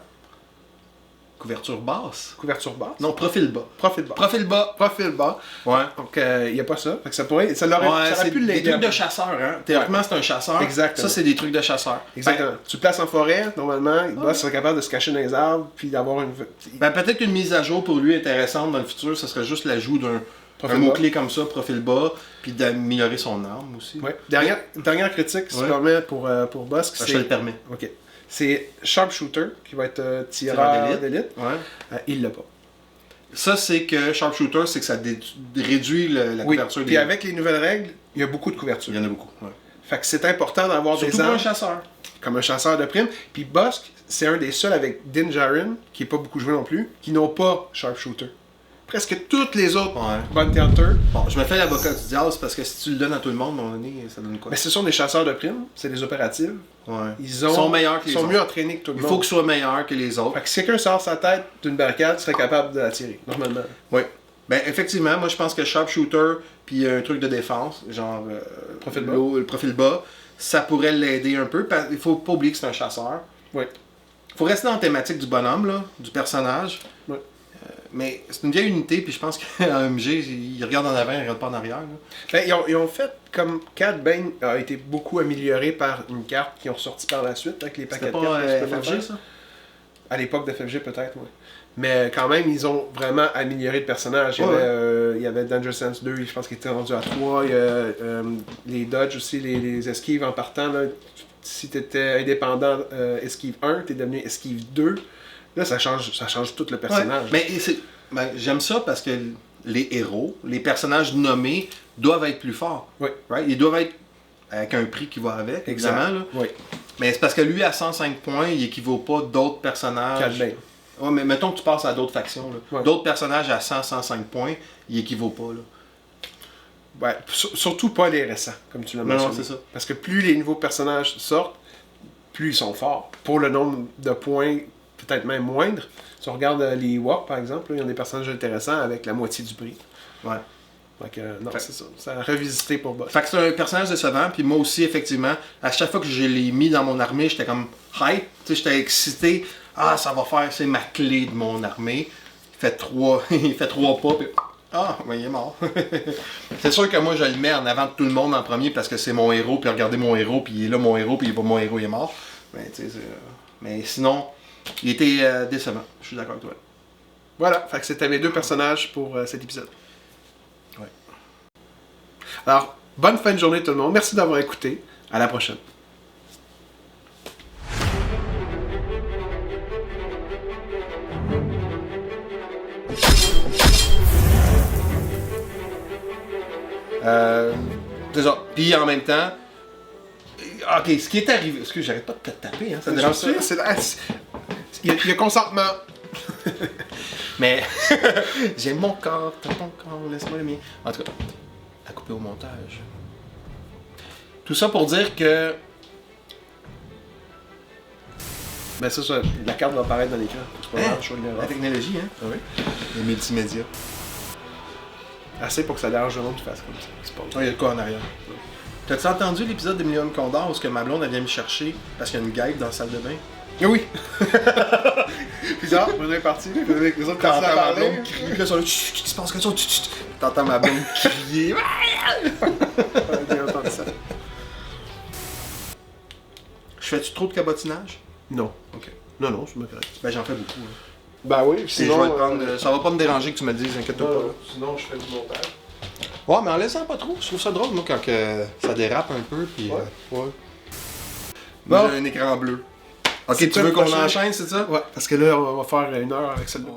Couverture basse? Couverture basse. Non, profil bas. Profil bas. Profil bas. Profil bas. Ouais. Donc, il n'y a pas ça. Fait que ça pourrait. Ça aurait c'est pu des l'aider. trucs de chasseur, hein. Théoriquement, c'est un chasseur. Exactement. Ça, c'est des trucs de chasseur. Exactement. Tu le places en forêt, normalement, le boss serait capable de se cacher dans les arbres, puis d'avoir une. Ben, peut-être qu'une mise à jour pour lui intéressante dans le futur, ce serait juste l'ajout d'un mot-clé comme ça, profil bas, puis d'améliorer son arme aussi. Ouais. Dernière critique, si tu permets, pour Bosk, c'est... Je te le permets. Ok. C'est Sharpshooter, qui va être tireur d'élite. Ouais. Il l'a pas. Ça, c'est que Sharpshooter, c'est que ça réduit la couverture des... Puis avec les nouvelles règles, il y a beaucoup de couverture. Il y en a beaucoup, ouais. Fait que c'est important d'avoir surtout des armes. Comme un chasseur. Comme un chasseur de prime. Puis Bosk, c'est un des seuls avec Din Djarin, qui n'est pas beaucoup joué non plus, qui n'ont pas Sharpshooter. Presque toutes les autres Bounty Hunter. Bon, je me fais l'avocat du diable, parce que si tu le donnes à tout le monde, à un moment donné, ça donne quoi? Mais ce sont des chasseurs de primes, c'est des opératives. Ouais. Ils sont meilleurs que les autres. Ils sont mieux entraînés que tout le monde. Il faut qu'ils soient meilleurs que les autres. Fait que si quelqu'un sort sa tête d'une barricade, il serait capable de la tirer, normalement. Oui. Ben, effectivement, moi je pense que Sharpshooter, puis un truc de défense, genre le profil bas, ça pourrait l'aider un peu. Il faut pas oublier que c'est un chasseur. Oui. Faut rester dans la thématique du bonhomme, là, du personnage. Oui. Mais c'est une vieille unité, puis je pense qu'en MG, il regarde en avant, il regarde pas en arrière. Ben, ils ont fait comme Cad Bane a été beaucoup amélioré par une carte qui ont sorti par la suite avec les paquets de cartes. FFG, ça? À l'époque de FFG peut-être, oui. Mais quand même, ils ont vraiment amélioré le personnage. Il y avait Danger Sense 2, je pense qu'il était rendu à 3. Il y a les dodge aussi, les esquives en partant. Là, si tu étais indépendant esquive 1, tu es devenu esquive 2. Là, ça change tout le personnage. Ouais, mais j'aime ça parce que les héros, les personnages nommés, doivent être plus forts. Oui. Right? Ils doivent être avec un prix qui va avec, évidemment. Là. Oui. Mais c'est parce que lui, à 105 points, il équivaut pas d'autres personnages. Calme. Ouais, mais mettons que tu passes à d'autres factions. Là. Ouais. D'autres personnages à 100-105 points, il équivaut pas. Là. Ouais, surtout pas les récents, comme tu l'as mentionné. Non, c'est ça. Parce que plus les nouveaux personnages sortent, plus ils sont forts. Pour le nombre de points, peut-être même moindre. Si on regarde les Walk, par exemple, il y a des personnages intéressants avec la moitié du prix. Ouais. Donc, non, c'est ça. Ça a revisité pour Boss. Fait que c'est un personnage décevant, puis moi aussi, effectivement, à chaque fois que je l'ai mis dans mon armée, j'étais comme hype, j'étais excité. Ah, ça va faire, c'est ma clé de mon armée. Il fait 3 pas, puis ah, ben il est mort. C'est sûr que moi, je le mets en avant de tout le monde en premier parce que c'est mon héros, puis regardez mon héros, puis il est là, mon héros, puis il est pas mon héros, il est mort. Mais sinon, il était décevant. Je suis d'accord avec toi. Voilà, fait que c'était mes deux personnages pour cet épisode. Ouais. Alors, bonne fin de journée tout le monde. Merci d'avoir écouté. À la prochaine. C'est ça. Puis en même temps, ok, ce qui est arrivé, excuse, j'arrête pas de te taper, hein, ça te dérange-tu? Il y a consentement. Mais j'ai mon corps, t'as ton corps, laisse-moi le mien. En tout cas, à couper au montage. Tout ça pour dire que... Ben ça, la carte va apparaître dans l'écran. C'est pas grave, la technologie, hein? Ah oui. Les multimédia. Assez pour que ça dérange le monde qui fasse comme ça. C'est pas il y a de quoi en arrière. T'as-tu entendu l'épisode de Million Condor où ce que ma blonde elle vient me chercher parce qu'il y a une guêpe dans la salle de bain? Oui! Bizarre, on est parti. Les autres t'entends ma blonde crier, là, qu'est-ce qui se passe comme ça? T'entends ma blonde crier. J'ai entendu ça. Je fais-tu trop de cabotinage? Non. Ok. Non, je me correct. Ben j'en fais beaucoup. Hein. Ben oui, sinon... Je vais le prendre, ça va pas me déranger que tu me le dises, inquiète-toi pas. Là. Sinon, je fais du montage. Ouais, mais en laissant pas trop. Je trouve ça drôle, moi, quand ça dérape un peu. Puis, ouais. Moi, j'ai un écran bleu. Ok, tu veux qu'on enchaîne, c'est ça? Ouais, parce que là, on va faire 1 heure avec celle-là.